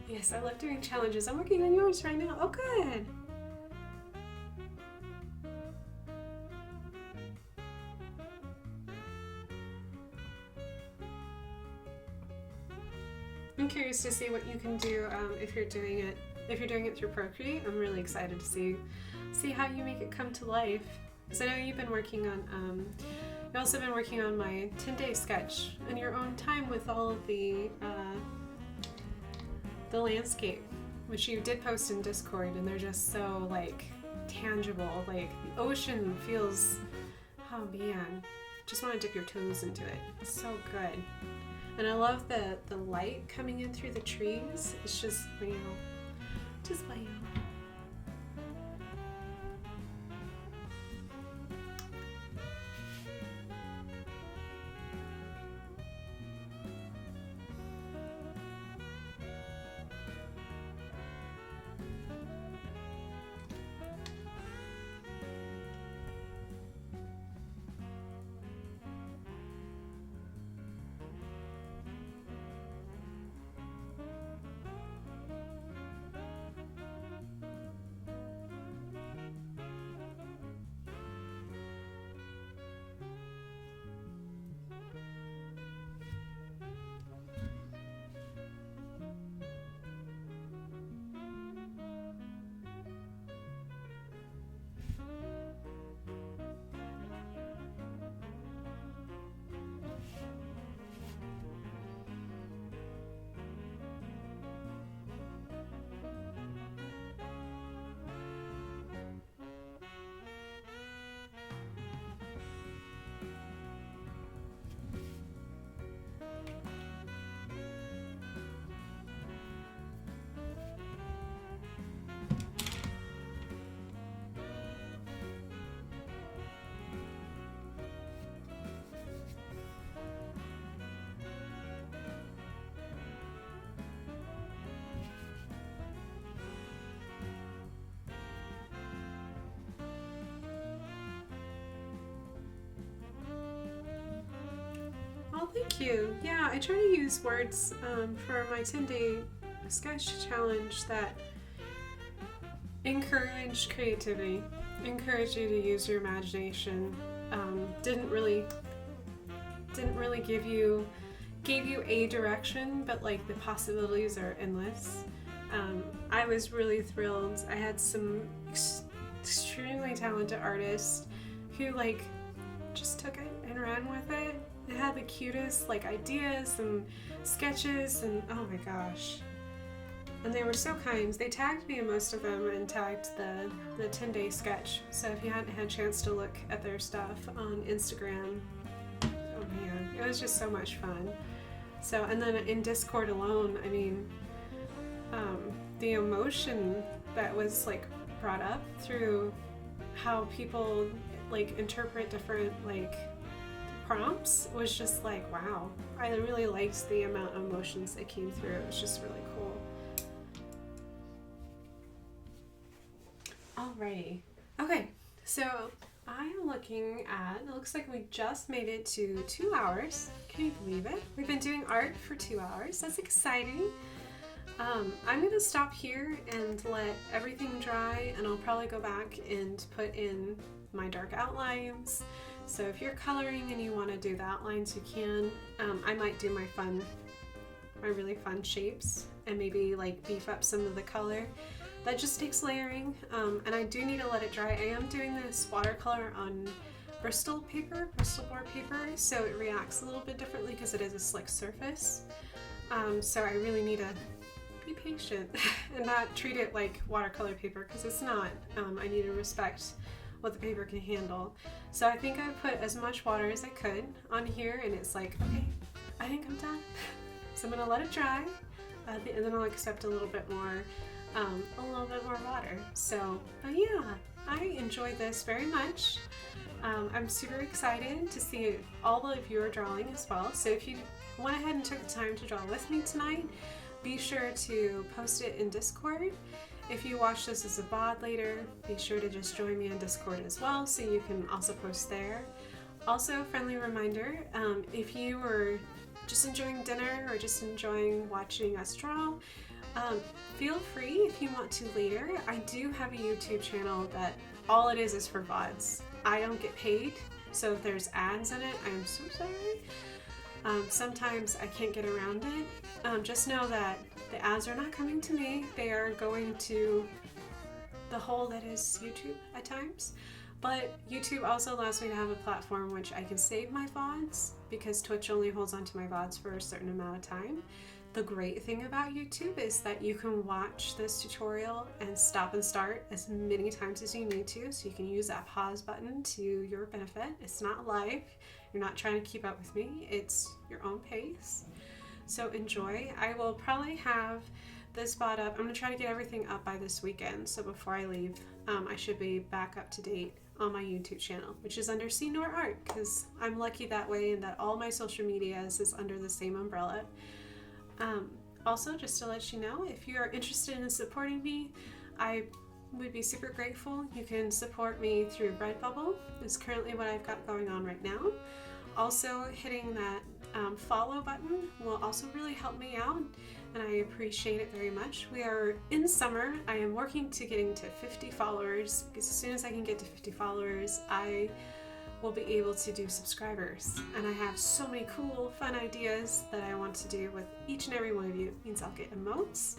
Yes, I love doing challenges. I'm working on yours right now. Oh, good. I'm curious to see what you can do if you're doing it through Procreate. I'm really excited to see how you make it come to life. Because I know you've been working on you've also been working on my 10-day sketch in your own time with all of the landscape, which you did post in Discord, and they're just so like tangible. Like the ocean feels, oh man, just want to dip your toes into it. It's so good. And I love the light coming in through the trees. It's just real. Just real. thank you. Yeah, I try to use words for my 10-day sketch challenge that encourage creativity, encourage you to use your imagination. Didn't really gave you a direction, but like the possibilities are endless. I was really thrilled. I had some extremely talented artists who like just took it and ran with it. It had the cutest like ideas and sketches, and oh my gosh. And they were so kind. They tagged me in most of them and tagged the 10-day sketch. So if you hadn't had a chance to look at their stuff on Instagram, oh man, it was just so much fun. So, and then in Discord alone, I mean, the emotion that was like brought up through how people like interpret different like prompts was just like, wow. I really liked the amount of emotions that came through. It was just really cool. Alrighty. Okay, so I am looking at, it looks like we just made it to 2 hours. Can you believe it? We've been doing art for 2 hours. That's exciting. I'm gonna stop here and let everything dry, and I'll probably go back and put in my dark outlines. So if you're coloring and you want to do the outlines, you can. I might do my really fun shapes and maybe like beef up some of the color. That just takes layering, and I do need to let it dry. I am doing this watercolor on Bristol board paper, so it reacts a little bit differently because it is a slick surface. So I really need to be patient and not treat it like watercolor paper, because it's not. I need to respect what the paper can handle. So I think I put as much water as I could on here, and it's like, okay, I think I'm done. So I'm gonna let it dry, and then I'll accept a little bit more water. So, yeah, I enjoyed this very much. I'm super excited to see all of your drawing as well. So if you went ahead and took the time to draw with me tonight, be sure to post it in Discord. If you watch this as a VOD later, be sure to just join me in Discord as well, so you can also post there. Also, friendly reminder, if you were just enjoying dinner or just enjoying watching us draw, feel free if you want to later. I do have a YouTube channel that all it is for VODs. I don't get paid, so if there's ads in it, I'm so sorry. Sometimes I can't get around it. Just know that the ads are not coming to me. They are going to the hole that is YouTube at times. But YouTube also allows me to have a platform which I can save my VODs, because Twitch only holds onto my VODs for a certain amount of time. The great thing about YouTube is that you can watch this tutorial and stop and start as many times as you need to, so you can use that pause button to your benefit. It's not live. You're not trying to keep up with me. It's your own pace. So enjoy. I will probably have this VOD up. I'm going to try to get everything up by this weekend, so before I leave, I should be back up to date on my YouTube channel, which is under See Nor Art, because I'm lucky that way, and that all my social media is under the same umbrella. Also, just to let you know, if you're interested in supporting me, I would be super grateful. You can support me through Redbubble. It's currently what I've got going on right now. Also, hitting that follow button will also really help me out, and I appreciate it very much. We are in summer. I am working to getting to 50 followers, because as soon as I can get to 50 followers, I will be able to do subscribers, and I have so many cool, fun ideas that I want to do with each and every one of you. It means I'll get emotes.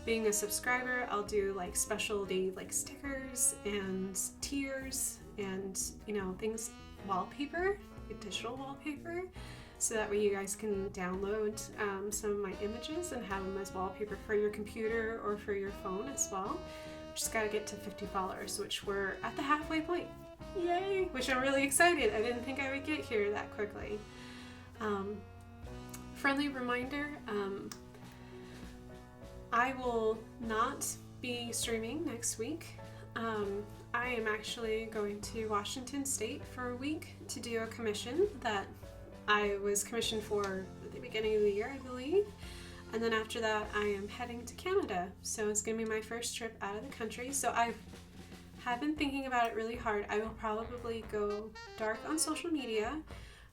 Being a subscriber, I'll do like specialty like stickers and tiers and, you know, things, wallpaper, digital wallpaper, so that way you guys can download some of my images and have them as wallpaper for your computer or for your phone as well. Just gotta get to 50 followers, which we're at the halfway point. Yay! Which I'm really excited. I didn't think I would get here that quickly. Friendly reminder, I will not be streaming next week. I am actually going to Washington State for a week to do a commission that I was commissioned for at the beginning of the year, I believe. And then after that, I am heading to Canada. So it's going to be my first trip out of the country. So I've been thinking about it really hard. I will probably go dark on social media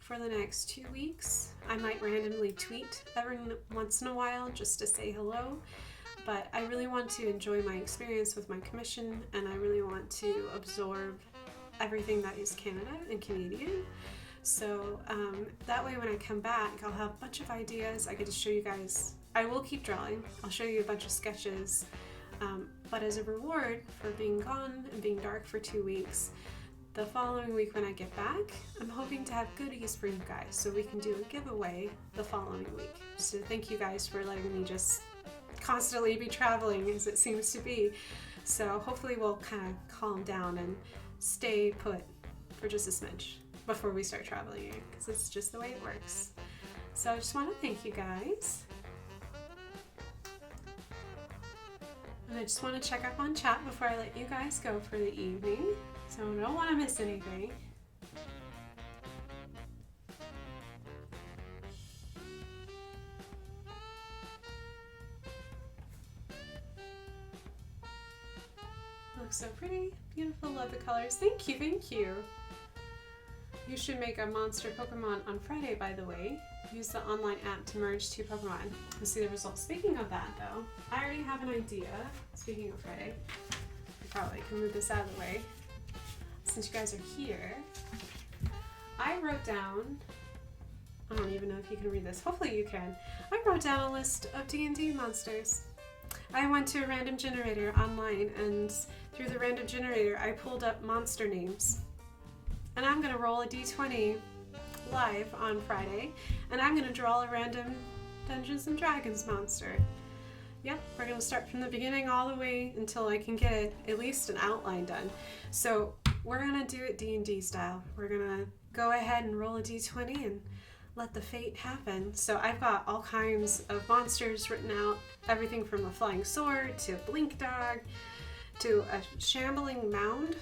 for the next 2 weeks. I might randomly tweet every once in a while just to say hello, but I really want to enjoy my experience with my commission, and I really want to absorb everything that is Canada and Canadian. So that way when I come back, I'll have a bunch of ideas. I get to show you guys. I will keep drawing. I'll show you a bunch of sketches, but as a reward for being gone and being dark for 2 weeks, the following week when I get back, I'm hoping to have goodies for you guys so we can do a giveaway the following week. So thank you guys for letting me just constantly be traveling as it seems to be. So hopefully we'll kind of calm down and stay put for just a smidge before we start traveling again, because it's just the way it works. So I just want to thank you guys. And I just want to check up on chat before I let you guys go for the evening. So I don't want to miss anything. Looks so pretty. Beautiful, love the colors. Thank you, thank you. You should make a monster Pokemon on Friday, by the way. Use the online app to merge 2 Pokemon. We'll see the results. Speaking of that, though, I already have an idea. Speaking of Friday, I probably can move this out of the way. Since you guys are here, I wrote down, I don't even know if you can read this, hopefully you can. I wrote down a list of D&D monsters. I went to a random generator online, and through the random generator I pulled up monster names. And I'm gonna roll a d20 live on Friday, and I'm gonna draw a random Dungeons and Dragons monster. Yep, we're gonna start from the beginning all the way until I can get at least an outline done. So we're gonna do it D&D style. We're gonna go ahead and roll a d20 and let the fate happen. So I've got all kinds of monsters written out, everything from a flying sword to a blink dog to a shambling mound.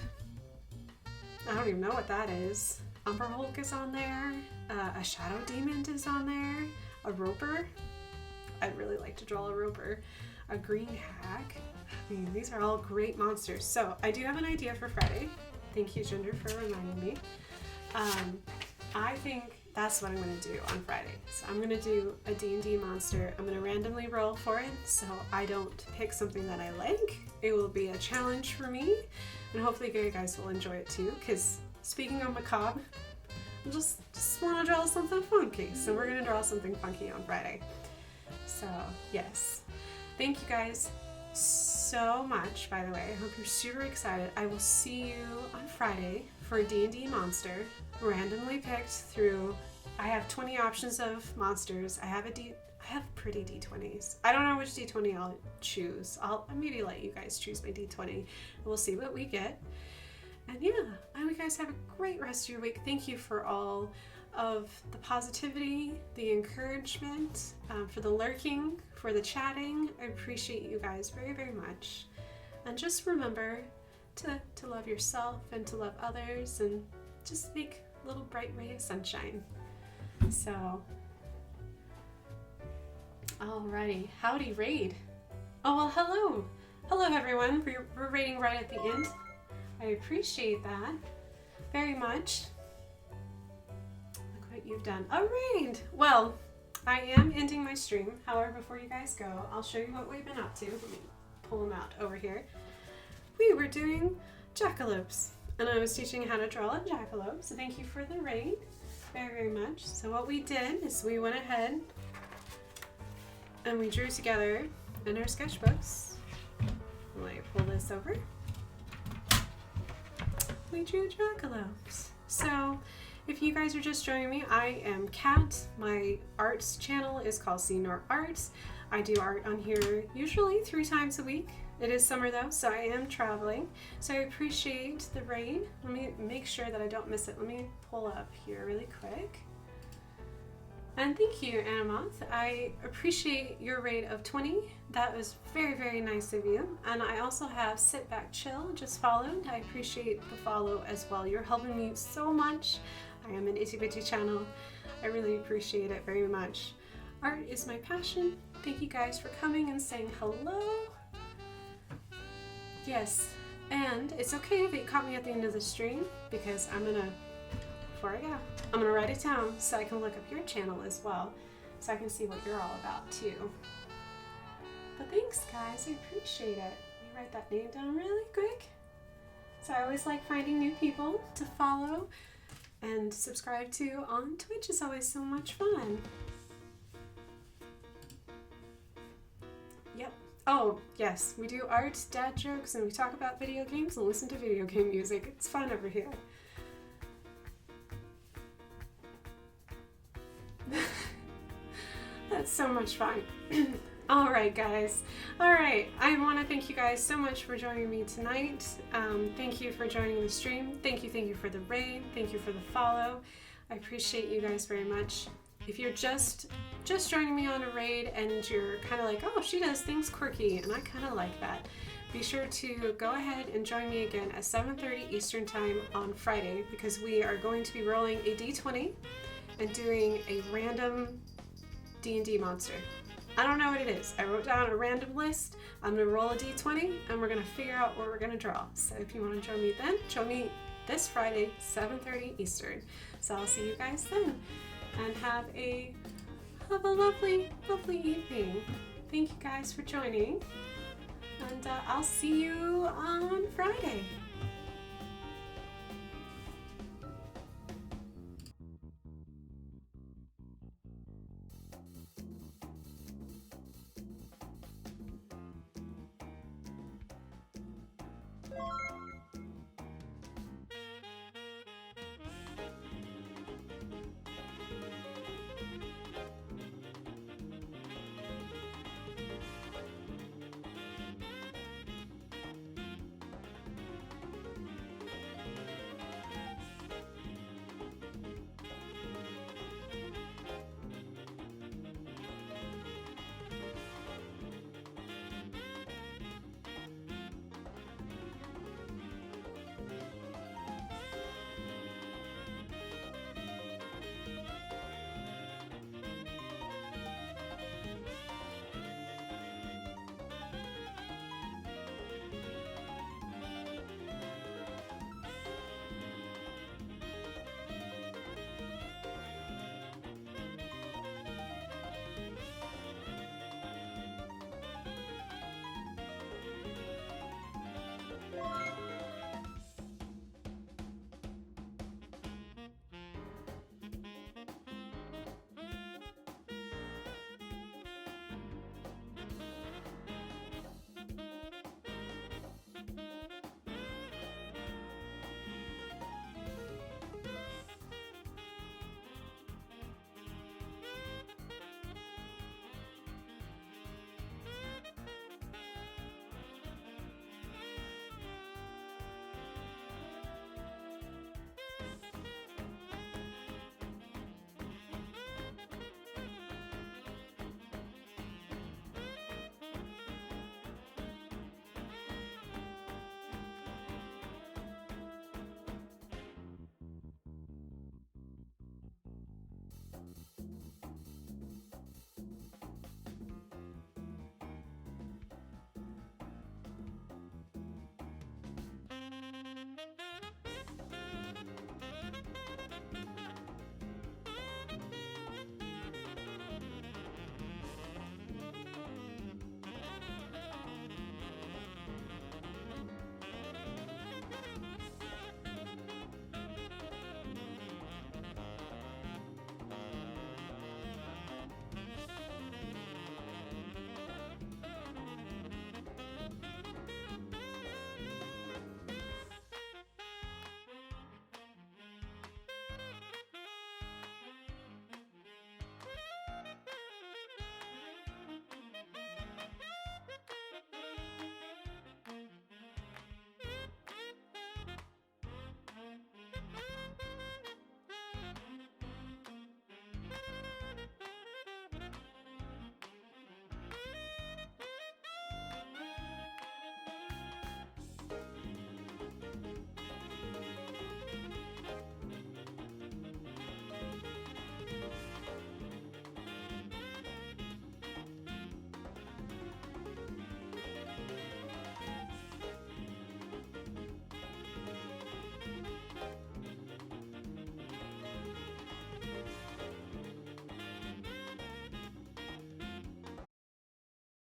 I don't even know what that is. Umber Hulk is on there. A shadow demon is on there. A roper. I'd really like to draw a roper. A green hag. I mean, these are all great monsters. So I do have an idea for Friday. Thank you, Ginger, for reminding me. I think that's what I'm going to do on Friday. So I'm going to do a D&D monster. I'm going to randomly roll for it, so I don't pick something that I like. It will be a challenge for me, and hopefully you guys will enjoy it too, because speaking of macabre, I just want to draw something funky. So we're going to draw something funky on Friday. So yes, thank you guys so much, by the way. I hope you're super excited. I will see you on Friday for a D&D monster, randomly picked through, I have 20 options of monsters. I have pretty D20s. I don't know which D20 I'll choose. I'll maybe let you guys choose my D20, and we'll see what we get. And yeah, I hope you guys have a great rest of your week. Thank you for all of the positivity, the encouragement, for the lurking, for the chatting. I appreciate you guys very, very much. And just remember to love yourself and to love others, and just make a little bright ray of sunshine. So, alrighty, howdy raid. Oh, well, hello. Hello, everyone. We're raiding right at the end. I appreciate that very much. Look what you've done. A raid! Well, I am ending my stream. However, before you guys go, I'll show you what we've been up to. Let me pull them out over here. We were doing jackalopes, and I was teaching how to draw a jackalope, so thank you for the raid very, very much. So what we did is we went ahead and we drew together in our sketchbooks. Let me pull this over. We drew jackalopes. So if you guys are just joining me, I am Kat. My arts channel is called Senior Arts. I do art on here usually 3 times a week. It is summer though, so I am traveling. So I appreciate the raid. Let me make sure that I don't miss it. Let me pull up here really quick. And thank you, Anamoth. I appreciate your raid of 20. That was very, very nice of you. And I also have Sit Back Chill just followed. I appreciate the follow as well. You're helping me so much. I am an itty bitty channel. I really appreciate it very much. Art is my passion. Thank you guys for coming and saying hello. Yes, and it's okay if you caught me at the end of the stream, because I'm gonna, before I go, I'm gonna write it down so I can look up your channel as well, so I can see what you're all about too. But thanks guys, I appreciate it. Let me write that name down really quick. So I always like finding new people to follow and subscribe to on Twitch. Is always so much fun. Yep. Oh, yes, we do art, dad jokes, and we talk about video games and listen to video game music. It's fun over here. That's so much fun. Alright guys, alright, I want to thank you guys so much for joining me tonight. Thank you for joining the stream. Thank you for the raid. Thank you for the follow. I appreciate you guys very much. If you're just joining me on a raid and you're kind of like, oh, she does things quirky, and I kind of like that, be sure to go ahead and join me again at 7:30 Eastern Time on Friday, because we are going to be rolling a D20 and doing a random D&D monster. I don't know what it is. I wrote down a random list. I'm going to roll a D20 and we're going to figure out what we're going to draw. So if you want to join me then, join me this Friday, 7:30 Eastern. So I'll see you guys then. And have a lovely, lovely evening. Thank you guys for joining. And I'll see you on Friday.